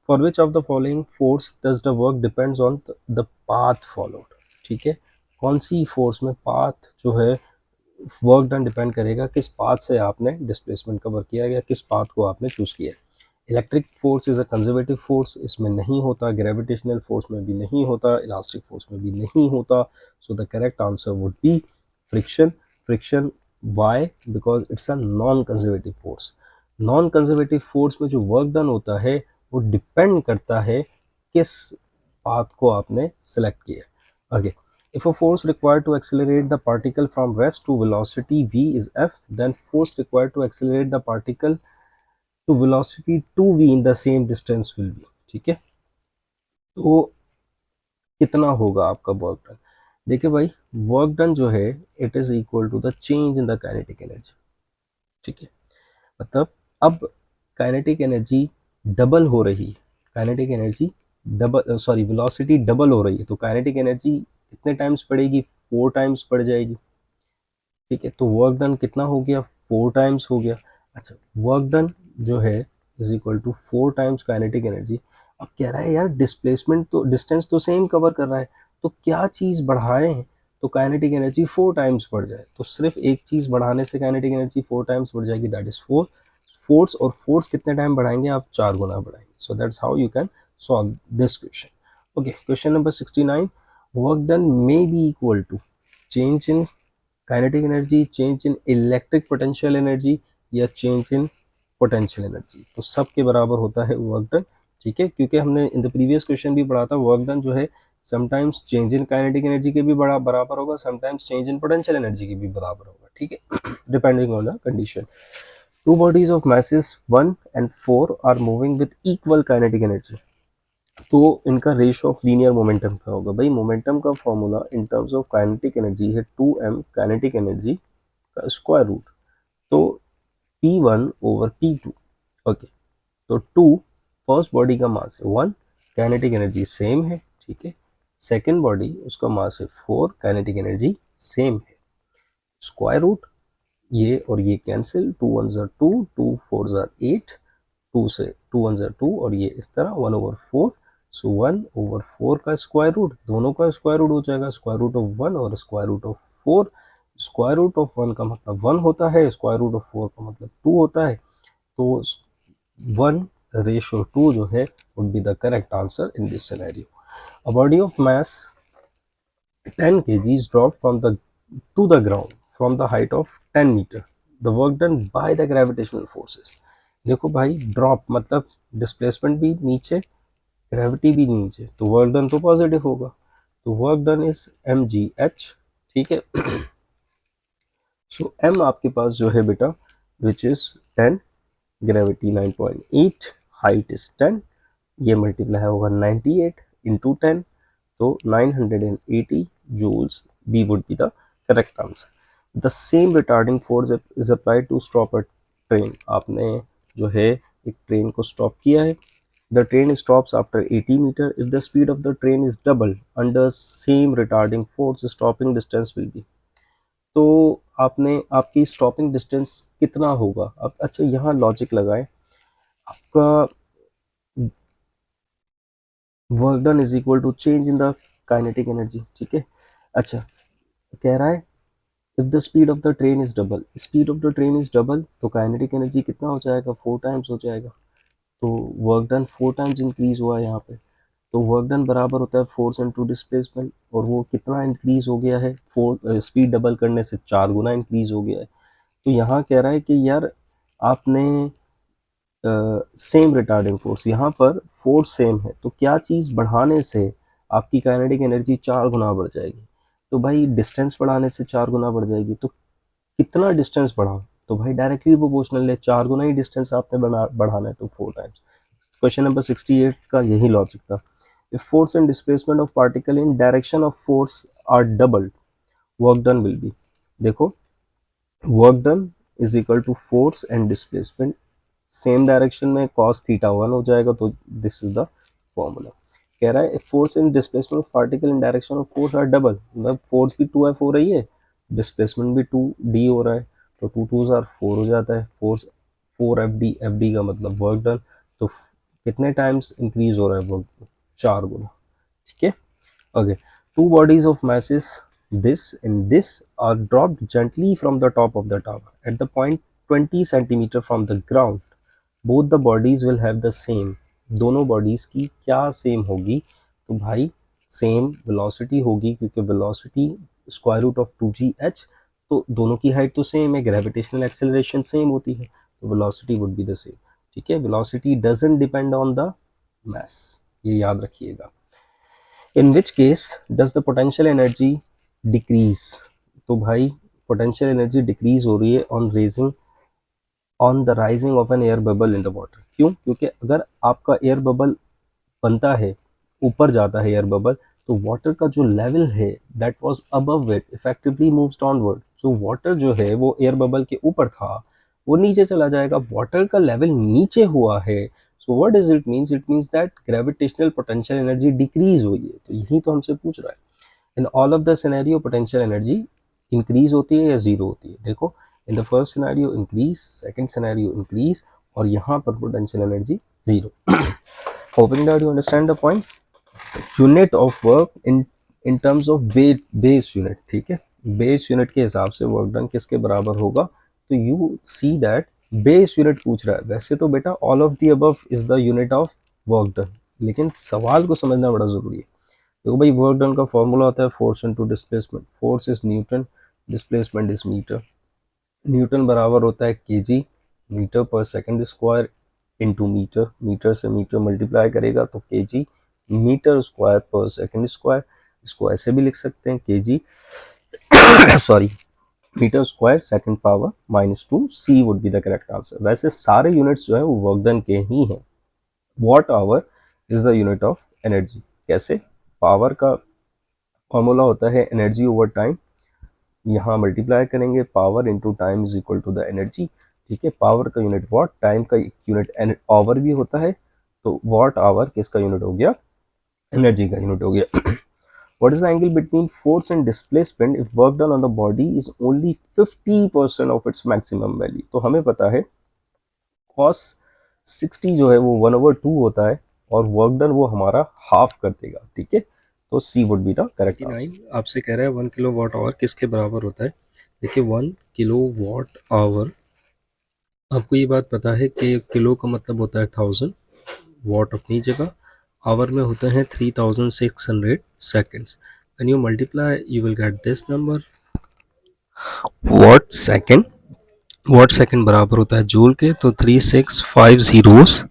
for which of the following force does the work depends on the path followed? ठीक है, कौन सी फोर्स में पाथ जो है वर्क डन डिपेंड करेगा किस पाथ से आपने डिस्प्लेसमेंट कवर किया या किस पाथ को आपने चूज किया. Electric force is a conservative force, इसमें नहीं होता. ग्रेविटेशनल फोर्स में भी नहीं होता. इलास्टिक फोर्स में भी नहीं होता. So the correct answer would be friction. Friction, why? Because it's a non conservative force. Non conservative force में जो वर्क डन होता है वो डिपेंड करता है किस पाथ को आपने सेलेक्ट किया. Okay, if a force required to accelerate the particle from rest to velocity v is f, then force required to accelerate the particle to velocity 2v in the same distance will be. ठीक है, तो कितना होगा आपका वर्क डन? देखिए भाई, वर्क डन जो है it is equal to the change in the kinetic energy. ठीक है, मतलब अब काइनेटिक एनर्जी डबल हो रही है. Kinetic energy double, sorry velocity double हो रही है, तो काइनेटिक एनर्जी कितने टाइम्स बढ़ेगी? 4 टाइम्स बढ़ जाएगी. ठीक है, तो वर्क डन कितना हो गया? 4 टाइम्स हो गया. अच्छा, वर्क डन जो है is equal to 4 times kinetic energy. अब कह रहा है यार डिस्प्लेसमेंट तो, डिस्टेंस तो सेम कवर कर रहा है, तो क्या चीज़ बढ़ाए हैं तो काइनेटिक एनर्जी 4 टाइम्स बढ़ जाए? तो सिर्फ एक चीज़ बढ़ाने से काइनेटिक एनर्जी 4 टाइम्स बढ़ जाएगी, दैट इज फोर्स. और फोर्स कितने टाइम बढ़ाएंगे आप? 4 गुना बढ़ाएंगे. So that's how you can solve this question. Okay, question number 69. Work done may be equal to change in kinetic energy, change in electric potential energy या चेंज इन पोटेंशियल एनर्जी. तो सब के बराबर होता है वर्क डन. ठीक है, क्योंकि हमने इन द प्रीवियस क्वेश्चन भी पढ़ा था वर्क डन जो है sometimes change in kinetic energy के भी बराबर होगा, sometimes change in potential energy के भी बराबर होगा. ठीक है, depending on the condition. Two bodies of masses 1 and 4 are moving with equal kinetic energy. तो इनका रेशियो ऑफ लीनियर मोमेंटम क्या होगा? भाई मोमेंटम का formula in terms of kinetic energy है 2m काइनेटिक एनर्जी का स्क्वायर रूट. तो P1/P2. ओके, तो 2 फर्स्ट बॉडी का मास है 1, काइनेटिक एनर्जी सेम है. ठीक है, सेकेंड बॉडी उसका मास है 4, काइनेटिक एनर्जी सेम है. स्क्वायर रूट, ये और ये कैंसिल, 2 1 ज़र 2, 2 4 ज़र 8, 2 से 2 1 ज़र 2 और ये इस तरह 1/4. सो 1/4 का स्क्वायर रूट, दोनों का स्क्वायर रूट हो जाएगा स्क्वायर रूट ऑफ 1 और square root of 4. Square root of 1 का मतलब 1 होता है, स्क्वायर रूट ऑफ 4 का मतलब 2 होता है. तो 1/2 जो है would be the correct answer in this scenario. A body of mass 10 kg dropped to the ground from the height of 10 meter. The work done by the gravitational forces. देखो भाई, ड्रॉप मतलब डिस्प्लेसमेंट भी नीचे, ग्रेविटी भी नीचे, तो वर्क डन तो पॉजिटिव होगा. तो वर्क डन इज mgh. ठीक है, सो m आपके पास जो है बेटा which is 10, gravity 9.8, height is 10, ये मल्टीप्लाई होगा 98 इंटू 10, तो 980 joules. B would be the correct answer. The same retarding force is applied to stop a train. आपने जो है एक ट्रेन को स्टॉप किया है. The train stops after 80 meter. If the speed of the train is double under same retarding force, stopping distance will be. तो आपने आपकी स्टॉपिंग डिस्टेंस कितना होगा. अब अच्छा यहाँ लॉजिक लगाएं. आपका work done is equal to change in the kinetic energy. ठीक है. अच्छा कह रहा है if the speed of the train is double, speed of the train is double, तो काइनेटिक एनर्जी कितना हो जाएगा, 4 टाइम्स हो जाएगा. तो वर्क डन 4 टाइम्स इंक्रीज हुआ है यहाँ पे. तो वर्क डन बराबर होता है फोर्स इनटू डिस्प्लेसमेंट, और वो कितना इंक्रीज हो गया है, स्पीड डबल करने से 4 गुना इंक्रीज हो गया है. तो यहाँ कह रहा है कि यार आपने सेम रिटार्डिंग फोर्स, यहाँ पर फोर्स सेम है, तो क्या चीज़ बढ़ाने से आपकी काइनेटिक एनर्जी 4 गुना बढ़ जाएगी. तो भाई डिस्टेंस बढ़ाने से 4 गुना बढ़ जाएगी. तो कितना डिस्टेंस बढ़ाओ, तो भाई डायरेक्टली प्रोपोर्शनल है, 4 गुना ही डिस्टेंस आपने बढ़ाना है, तो 4 टाइम्स. क्वेश्चन नंबर 68 का यही लॉजिक था. If force and displacement of particle in direction of force are doubled, work done will be. देखो work done is equal to force and displacement, same direction में cos थीटा 1 हो जाएगा. तो दिस इज द फॉर्मूला. कह रहा है force in displacement of particle in direction of force are double, मतलब फोर्स भी 2f हो रही है, डिस्प्लेसमेंट भी 2d हो रहा है, तो 2 2s आर 4 हो जाता है. फोर्स 4fd, fd का मतलब वर्क डन. तो कितने टाइम्स इंक्रीज हो रहा है वर्क, 4 गुना. ठीक है. Okay, two bodies of masses this and this are dropped gently from the top of the tower at the point 20 centimeter from the ground. Both the bodies will have the same. दोनों bodies की क्या same होगी, तो भाई same velocity होगी, क्योंकि velocity square root of 2gh, तो दोनों की height तो same है, gravitational acceleration same होती है, तो velocity would be the same. ठीक है. velocity doesn't depend on the mass, ये याद रखिएगा. In which case does the potential energy decrease? तो भाई potential energy decrease हो रही है on the rising of an air bubble in the water. क्यों? क्योंकि अगर आपका एयर बबल बनता है, ऊपर जाता है एयर बबल, तो वाटर का जो लेवल है that was above it effectively moves downward. जो वाटर जो है वो एयर बबल के ऊपर था, वो नीचे चला जाएगा. वाटर का लेवल नीचे हुआ है, so what does it means, it means that gravitational potential energy decrease हुई है. तो यही तो हमसे पूछ रहा है. In all of the scenario potential energy increase होती है या जीरो होती है. देखो in the first scenario increase, second scenario increase, और यहाँ पर potential energy zero. Hopping that you understand the point. Unit of work in terms of base unit. ठीक है. बेस यूनिट के हिसाब से वर्क डन किसके बराबर होगा, तो you see that base unit पूछ रहा है. वैसे तो बेटा all of the above is the unit of work done, लेकिन सवाल को समझना बड़ा जरूरी है. देखो भाई वर्क डन का फॉर्मूला होता है force into displacement. Force is newton, displacement is metre. Newton बराबर होता है केजी, मीटर पर second square, into metre. Metre से मीटर मल्टीप्लाई करेगा तो केजी मीटर स्क्वायर पर सेकंड स्क्वायर. इसको ऐसे भी लिख सकते हैं KG sorry metre square second power -2. C would be the correct answer. वैसे सारे यूनिट्स जो है वो वर्क डन के ही हैं. Watt hour is the unit of energy. कैसे, पावर का फॉर्मूला होता है एनर्जी ओवर टाइम. यहाँ मल्टीप्लाई करेंगे power into time is equal to the energy. ठीक है. पावर का यूनिट वॉट, टाइम का यूनिट आवर भी होता है, तो वॉट आवर किसका यूनिट हो गया, एनर्जी का यूनिट हो गया. What is the angle between force and displacement if work done on the body is only 50% of its maximum value? तो हमें पता है cos 60 जो है वो 1/2 होता है, और वर्क डन वो हमारा हाफ कर देगा. ठीक है. तो C would be the correct answer. आपसे कह रहा है 1 किलो वाट आवर किसके बराबर होता है. देखिए 1 किलो वाट आवर, आपको ये बात पता है कि किलो का मतलब होता है 1000, वाट अपनी जगह, आवर में होते हैं 3600 seconds. When you multiply, you will get this number. Watt second बराबर होता है जूल के, तो 3650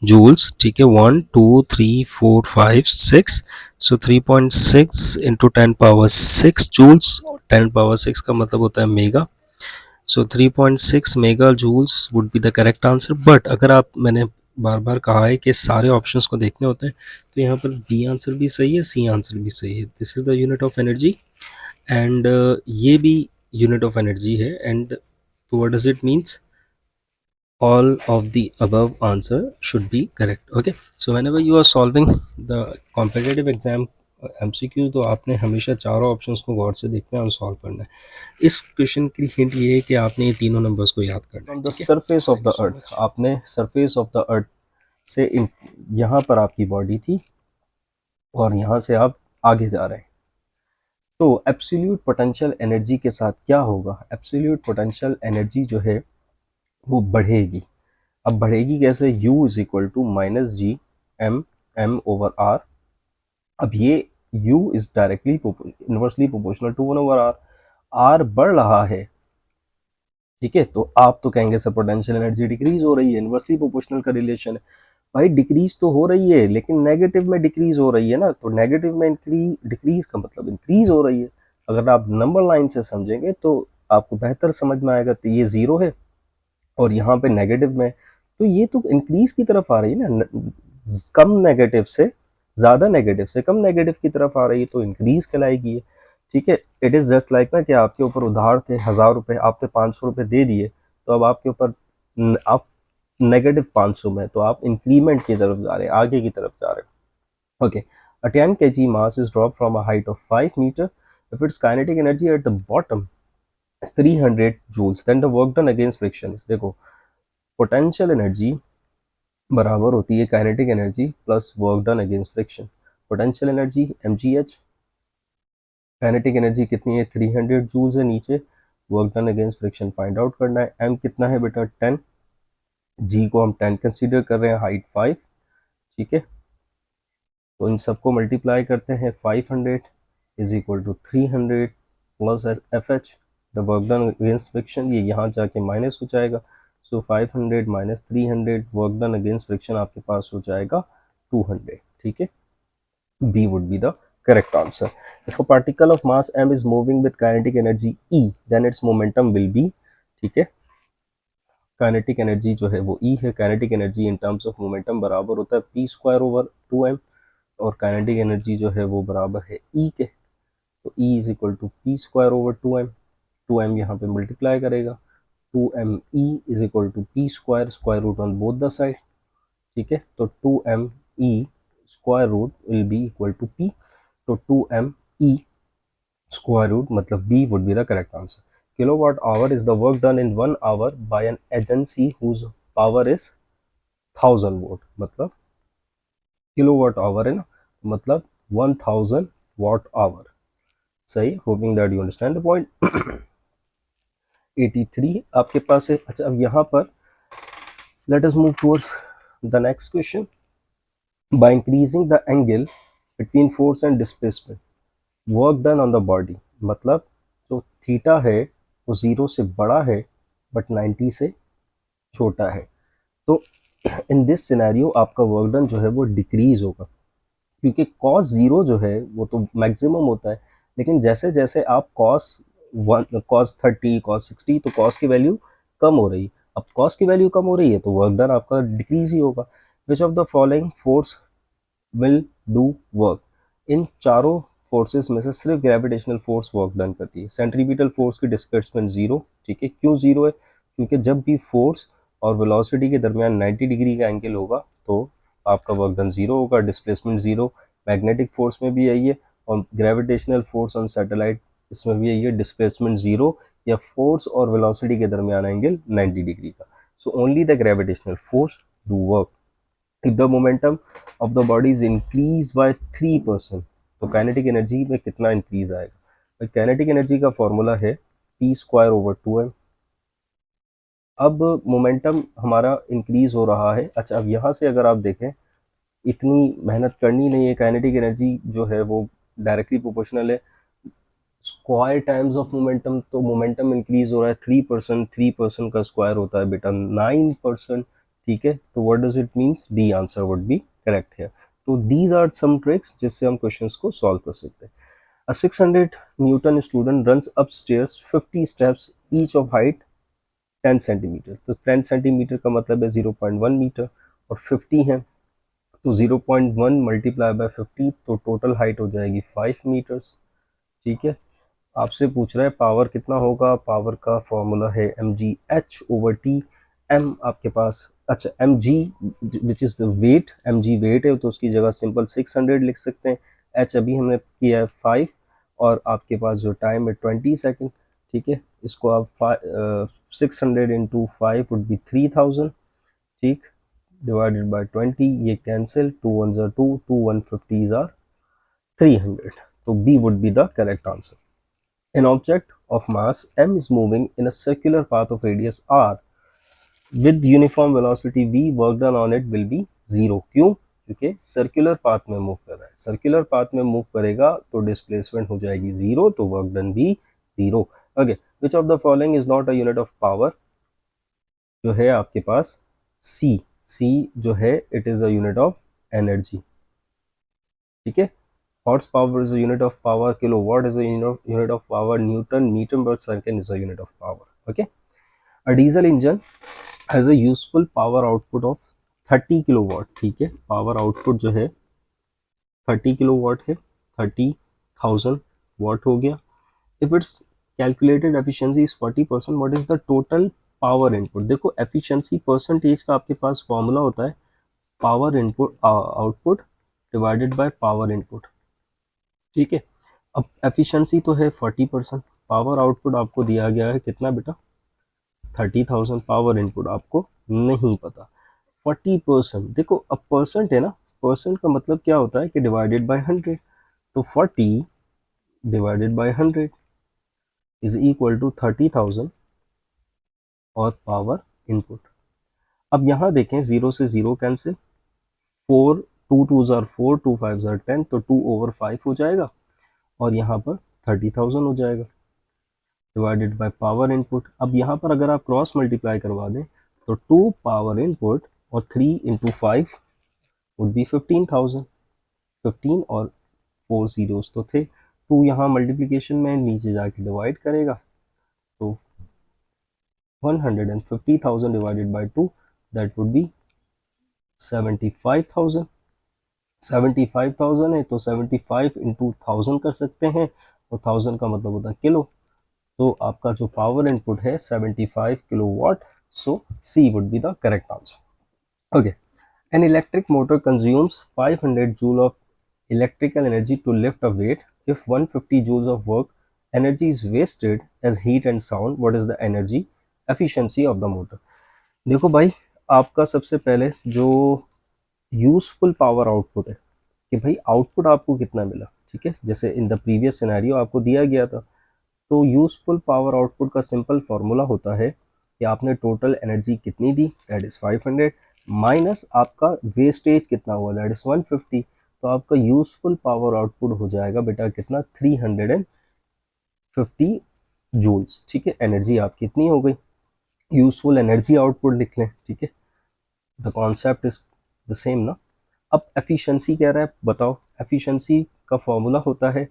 जूल्स. ठीक है. 1 2 3 4 5 6, so 3.6 into 10 power 6 joules. 10 power 6 का मतलब होता है mega. So 3.6 mega joules would be the correct answer. But अगर आप, मैंने बार बार कहा है कि सारे ऑप्शंस को देखने होते हैं, तो यहाँ पर बी आंसर भी सही है, सी आंसर भी सही है। This is the unit of energy and ये भी यूनिट ऑफ एनर्जी है। एंड तो what does it means, all of the above answer should be correct. Okay, so whenever you are solving the competitive exam MCQ, तो आपने हमेशा चारों ऑप्शंस को गौर से देखना है और सॉल्व करना है। इस क्वेश्चन की हिंट ये है कि आपने ये तीनों नंबर्स को याद करना है। फ्रॉम द ठीक है, surface of thank the you so earth, much. आपने सरफेस ऑफ द अर्थ से यहाँ पर आपकी बॉडी थी और यहाँ से आप आगे जा रहे हैं, तो एब्सोल्यूट पोटेंशियल एनर्जी के साथ क्या होगा? एब्सोल्यूट पोटेंशियल एनर्जी जो है वो बढ़ेगी। अब बढ़ेगी कैसे? U is equal to minus G M M over R. अब ये U is directly inversely proportional to 1 over R. R बढ़ रहा है, ठीक है, तो आप तो कहेंगे सर पोटेंशियल एनर्जी डिक्रीज हो रही है, इनवर्सली प्रोपोर्शनल का रिलेशन है। भाई डिक्रीज तो हो रही है, लेकिन नेगेटिव में डिक्रीज हो रही है ना, तो नेगेटिव में इंक्रीज, डिक्रीज का मतलब इंक्रीज हो रही है। अगर आप नंबर लाइन से समझेंगे तो आपको बेहतर समझ में आएगा। तो ये जीरो है और यहाँ पे नेगेटिव में, तो ये तो इंक्रीज की तरफ आ रही है ना, कम नेगेटिव से ज़्यादा, नेगेटिव से कम नेगेटिव की तरफ आ रही है, तो इंक्रीज कहलाएगी ये। ठीक है, इट इज़ जस्ट लाइक ना कि आपके ऊपर उधार थे 1000 रुपये, आपने 500 रुपये दे दिए, तो अब आपके ऊपर आप नेगेटिव 500 में, तो आप इंक्रीमेंट की तरफ जा रहे हैं, आगे की तरफ जा रहे हैं। Okay, a 10 kg mass is dropped from a height of 5 meter. If its kinetic energy at the bottom is 300 joules, then the work done against friction is, देखो पोटेंशियल एनर्जी बराबर होती है kinetic energy plus work done against friction. Potential energy mgh, kinetic energy कितनी है? 300 जूल्स है नीचे, work done against friction find out करना है। m कितना है बेटा? 10, g को हम 10 कंसीडर कर रहे हैं, हाइट 5, ठीक है, तो इन सबको मल्टीप्लाई करते हैं। 500 is equal to 300 plus F H, the work done against friction, ये यहाँ जाके माइनस हो जाएगा। So 500 minus 300, work done against friction आपके पास हो जाएगा 200। ठीक है, B would be the correct answer. If a particle of mass m is moving with kinetic energy E, then its momentum will be, ठीक है, काइनेटिक एनर्जी जो है वो E है, kinetic energy in terms of momentum बराबर होता है p स्क्वायर ओवर 2m, और काइनेटिक एनर्जी जो है वो बराबर है E के, तो E is equal to P square over 2m, 2m यहाँ पे मल्टीप्लाई करेगा, 2me is equal to P square, square root on both the side, ठीक है, तो 2me square root will be equal to p, तो 2me square root मतलब B would be the correct answer. Kilowatt hour is the work done in 1 hour by an agency whose power is 1000 watt, मतलब किलोवाट आवर है ना, मतलब 1000 watt hour। सही, hopping that you understand the point. 83 आपके पास है। अच्छा, अब यहाँ पर late us move towards the next question. By increasing the angle between force and displacement, work done on the body, मतलब जो थीटा है वो 0 से बड़ा है बट 90 से छोटा है, तो इन दिस सिनेरियो आपका वर्क डन जो है वो डिक्रीज होगा, क्योंकि कॉस 0 जो है वो तो मैक्सिमम होता है, लेकिन जैसे जैसे आप कॉस 30, कॉस 60, तो कॉस की वैल्यू कम हो रही है। अब कॉस की वैल्यू कम हो रही है तो वर्क डन आपका डिक्रीज ही होगा। Which of the following force will do work, इन चारों फोर्सेस में से सिर्फ ग्रेविटेशनल फोर्स वर्क डन करती है। सेंट्रीपिटल फोर्स की डिस्प्लेसमेंट जीरो, ठीक है, क्यों जीरो है? क्योंकि जब भी फोर्स और वेलोसिटी के दरमियान 90 डिग्री का एंगल होगा तो आपका वर्क डन जीरो होगा, डिस्प्लेसमेंट जीरो। मैग्नेटिक फोर्स में भी यही है, और ग्रेविटेशनल फोर्स ऑन सैटेलाइट इसमें भी यही है, डिस्प्लेसमेंट जीरो या फोर्स और वेलोसिटी के दरमियान एंगल 90 डिग्री का। So only the gravitational force do work. if the momentum of the body is increased by 3%, तो काइनेटिक एनर्जी में कितना इंक्रीज आएगा? काइनेटिक एनर्जी का फॉर्मूला है p स्क्वायर ओवर 2m। अब मोमेंटम हमारा इंक्रीज हो रहा है। अच्छा, अब यहाँ से अगर आप देखें, इतनी मेहनत करनी नहीं है, काइनेटिक एनर्जी जो है वो डायरेक्टली प्रोपोर्शनल है स्क्वायर टाइम्स ऑफ मोमेंटम, तो मोमेंटम इंक्रीज हो रहा है 3%, 3% का स्क्वायर होता है बेटा 9%, ठीक है, तो what does it means? D answer would be correct है। तो दीज आर सम ट्रिक्स जिससे हम क्वेश्चंस को सॉल्व कर सकते हैं। अ 600 Newton student runs upstairs 50 steps each of height 10 centimetre, तो 10 सेंटीमीटर का मतलब है 0.1 मीटर, और 50 है, तो 0.1 मल्टीप्लाई बाय 50, तो टोटल हाइट हो जाएगी 5 मीटर्स। ठीक है, आपसे पूछ रहा है पावर कितना होगा, पावर का फॉर्मूला है mgh/t। m आपके पास, अच्छा mg which is the weight, mg weight है तो उसकी जगह सिंपल 600 लिख सकते हैं। h अभी हमने किया है 5, और आपके पास जो टाइम है 20 सेकेंड। ठीक है, इसको आप 600 इंटू 5 वुड बी 3000। ठीक, डिवाइडेड बाय 20, ये कैंसिल, 2 1 ज़ा 2, 2 150 ज़ा 300, तो b would be the correct answer. An object of mass m is moving in a circular path of radius r with uniform velocity v. Work done on it will be 0. क्यों? क्योंकि सर्कुलर पाथ में मूव कर रहा है, सर्कुलर पाथ में मूव करेगा तो डिस्प्लेसमेंट हो जाएगी 0, तो वर्क डन भी 0। Okay, which of the following is not a unit of power? जो है आपके पास c, c जो है it is a unit of energy. ठीक है, horsepower is a unit of power, kilowatt is a unit of power, newton meter per second is a unit of power. Okay, a diesel engine has a useful power output of 30 kilowatt। ठीक है, पावर आउटपुट जो है 30 किलोवाट है, 30,000 वाट हो गया। If it's calculated efficiency is 40%, what is the total power input? देखो एफिशिएंसी परसेंटेज का आपके पास फॉर्मूला होता है power input output divided by power input. ठीक है, अब एफिशिएंसी तो है 40%, पावर आउटपुट आपको दिया गया है कितना बेटा, 30,000, पावर इनपुट आपको नहीं पता। 40%, देखो अब परसेंट है ना, परसेंट का मतलब क्या होता है कि डिवाइडेड बाय 100, तो 40 divided by 100 is equal to 30,000 और पावर इनपुट। अब यहाँ देखें, 0 से 0 कैंसिल, 4 2 2 ज़ार 4, 2 5 ज़ार 10, तो 2/5 हो जाएगा, और यहाँ पर 30,000 हो जाएगा डिवाइडेड बाय पावर इनपुट। अब यहाँ पर अगर आप क्रॉस मल्टीप्लाई करवा दें तो 2 पावर इनपुट और 3 इंटू 5 वुड बी 15,000। 15 और 4 जीरोस तो थे, 2 यहाँ मल्टीप्लिकेशन में नीचे जाके डिवाइड करेगा, तो 150,000 divided by 2 that would B 75,000। 75,000 है तो 75 इंटू 1000 कर सकते हैं, और 1000 का मतलब होता है किलो, तो आपका जो पावर इनपुट है 75 kilowatt, so C would be the correct answer. Okay, an electric motor consumes 500 joule of electrical energy to lift a weight. If 150 joules of work energy is wasted as heat and sound, what is the energy efficiency of the motor? देखो भाई, आपका सबसे पहले जो यूजफुल पावर आउटपुट है कि भाई आउटपुट आपको कितना मिला। ठीक है, जैसे इन द प्रीवियस सिनेरियो आपको दिया गया था, तो यूजफुल पावर आउटपुट का सिंपल फॉर्मूला होता है कि आपने टोटल एनर्जी कितनी दी, दैट इज 500, माइनस आपका वेस्टेज कितना हुआ, दैट इज 150, तो आपका यूजफुल पावर आउटपुट हो जाएगा बेटा कितना, 350 जूल्स। ठीक है, एनर्जी आपकी कितनी हो गई, यूजफुल एनर्जी आउटपुट लिख लें। ठीक है, the concept is the same ना। अब एफिशिएंसी कह रहा है, बताओ एफिशिएंसी का फॉर्मूला होता है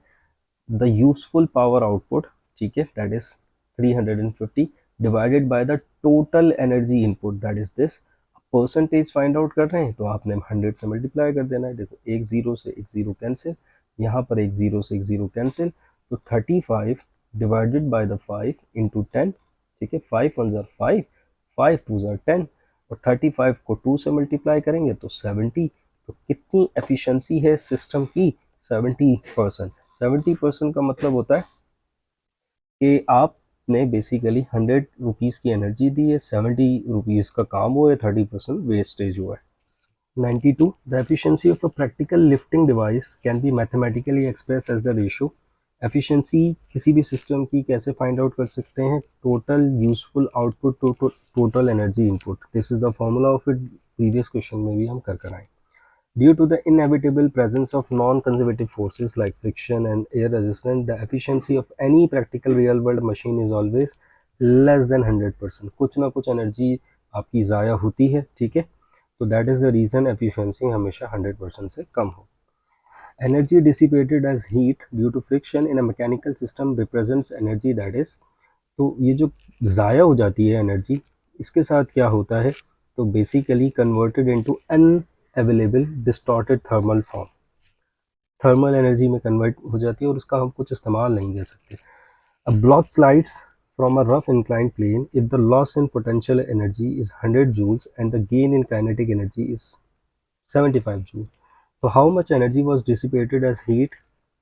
द यूजफुल पावर आउटपुट, ठीक है, that is 350 divided by the total energy input, that is this. Percentage find out कर रहे हैं तो आपने 100 से मल्टीप्लाई कर देना है। देखो एक जीरो से एक जीरो कैंसिल, यहाँ पर एक जीरो से एक जीरो कैंसिल, तो 35 डिवाइडेड बाय द 5 इंटू 10। ठीक है, 5 1 ज़ार 5, 5 2 ज़ार 10, और 35 को 2 से मल्टीप्लाई करेंगे तो 70। तो कितनी एफिशिएंसी है सिस्टम की, 70%। 70% का मतलब होता है कि आपने बेसिकली 100 रुपीज़ की एनर्जी दी है, 70 रुपीज़ का काम हुआ है, 30% वेस्टेज हुआ है। 92, the efficiency of a practical lifting device can be mathematically express as the ratio. Efficiency किसी भी सिस्टम की कैसे फाइंड आउट कर सकते हैं, total useful output to total energy input, this is the formula of it, previous question में भी हम कर आए। Due to the inevitable presence of non-conservative forces like friction and air resistance, the efficiency of any practical real-world machine is always less than 100%। कुछ ना कुछ एनर्जी आपकी ज़ाया होती है। ठीक है, तो that is the reason efficiency हमेशा 100% से कम हो। Energy dissipated as heat due to friction in a mechanical system represents energy that is, तो ये जो ज़ाया हो जाती है एनर्जी, इसके साथ क्या होता है तो basically converted into unavailable distorted thermal form, thermal energy में कन्वर्ट हो जाती है और उसका हम कुछ इस्तेमाल नहीं कर सकते. A block slides from a rough inclined plane if the loss in potential energy is 100 joules and the gain in kinetic energy is 75 joules. So how much energy was dissipated as heat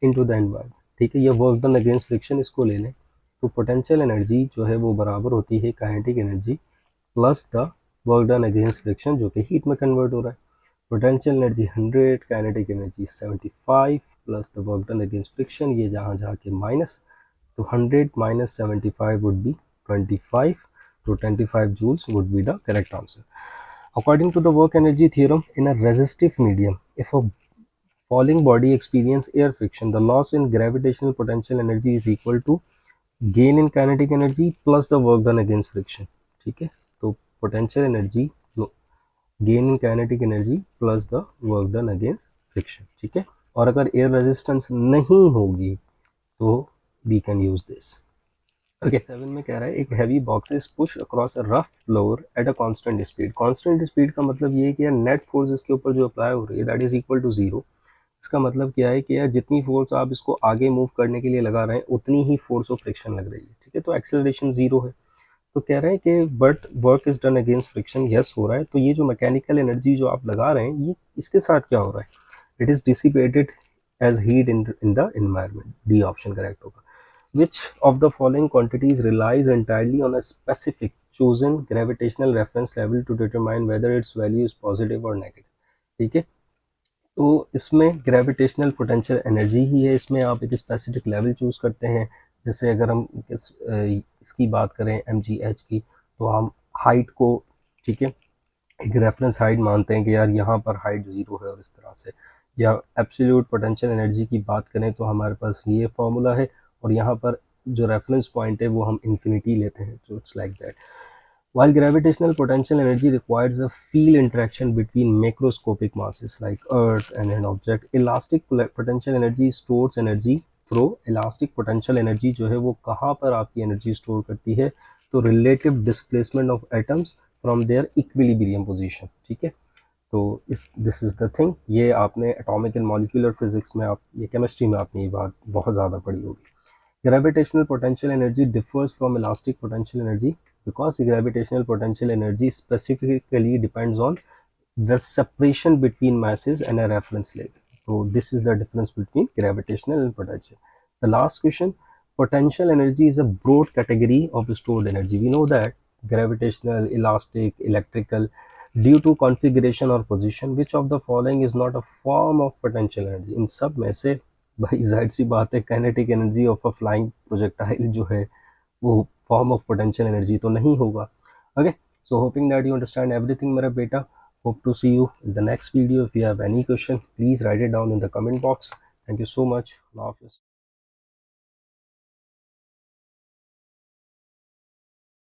into the environment? ठीक है, ये वर्क डन अगेंस्ट फ्रिक्शन इसको ले लें तो पोटेंशियल एनर्जी जो है वो बराबर होती है kinetic energy plus the work done against friction जो कि हीट में कन्वर्ट हो रहा है. Potential energy 100, kinetic energy 75 plus the work done against friction, ये जहाँ जाके माइनस, तो 100 minus 75 would be 25, so 25 joules would be the correct answer. According to the work energy theorem, in a resistive medium, if a falling body experience air friction, the loss in gravitational potential energy is equal to gain in kinetic energy plus the work done against friction. ठीक है, तो potential energy gain in kinetic energy plus the work done against friction. ठीक है, और अगर एयर रेजिस्टेंस नहीं होगी तो we can use this. Okay, 7 में कह रहा है एक heavy box is push across a rough floor at a constant speed. Constant speed का मतलब ये है कि यार नेट फोर्स इसके ऊपर जो अप्लाई हो रही है that is equal to zero. इसका मतलब क्या है कि यार जितनी फोर्स आप इसको आगे मूव करने के लिए लगा रहे हैं उतनी ही फोर्स ऑफ फ्रिक्शन लग रही है. ठीक है, तो एक्सेलरेशन जीरो है. तो कह रहे हैं कि but work is done against friction, yes हो रहा है. तो ये जो मैकेनिकल एनर्जी जो आप लगा रहे हैं ये इसके साथ क्या हो रहा है, it is dissipated as heat in the environment. D option correct होगा. Which of the following quantities relies entirely on a specific chosen gravitational reference level to determine whether its value is positive or negative? ठीक है, तो इसमें ग्रेविटेशनल पोटेंशियल एनर्जी ही है, इसमें आप एक स्पेसिफिक लेवल चूज करते हैं. जैसे अगर हम इसकी बात करें mgh की, तो हम हाइट को, ठीक है, एक रेफरेंस हाइट मानते हैं कि यार यहाँ पर हाइट जीरो है और इस तरह से. या एब्सोल्यूट पोटेंशियल एनर्जी की बात करें तो हमारे पास ये फॉर्मूला है और यहाँ पर जो रेफरेंस पॉइंट है वो हम इन्फिनिटी लेते हैं. तो it's like that. While gravitational potential energy requires a field interaction between macroscopic masses like Earth and an object, elastic potential energy stores energy through elastic potential energy जो है वो कहाँ पर आपकी एनर्जी स्टोर करती है, तो relative displacement of atoms from their equilibrium position. ठीक है, तो दिस इज द थिंग. ये आपने एटॉमिक एंड मॉलिक्यूलर फिजिक्स में, आप ये केमिस्ट्री में आपने ये बात बहुत ज़्यादा पढ़ी होगी. Gravitational potential energy differs from elastic potential energy because the gravitational potential energy specifically depends on the separation between masses and a reference level. So this is the difference between gravitational and potential. The last question, potential energy is a broad category of stored energy. We know that gravitational, elastic, electrical, due to configuration or position, which of the following is not a form of potential energy? इन सब में से भाई जाहिर सी बात है kinetic energy of a flying projectile जो है वो फॉर्म ऑफ पोटेंशियल एनर्जी तो नहीं होगा. Okay, so hoping that you understand everything मेरा बेटा. Hope to see you in the next video. If you have any question please write it down in the comment box. Thank you so much.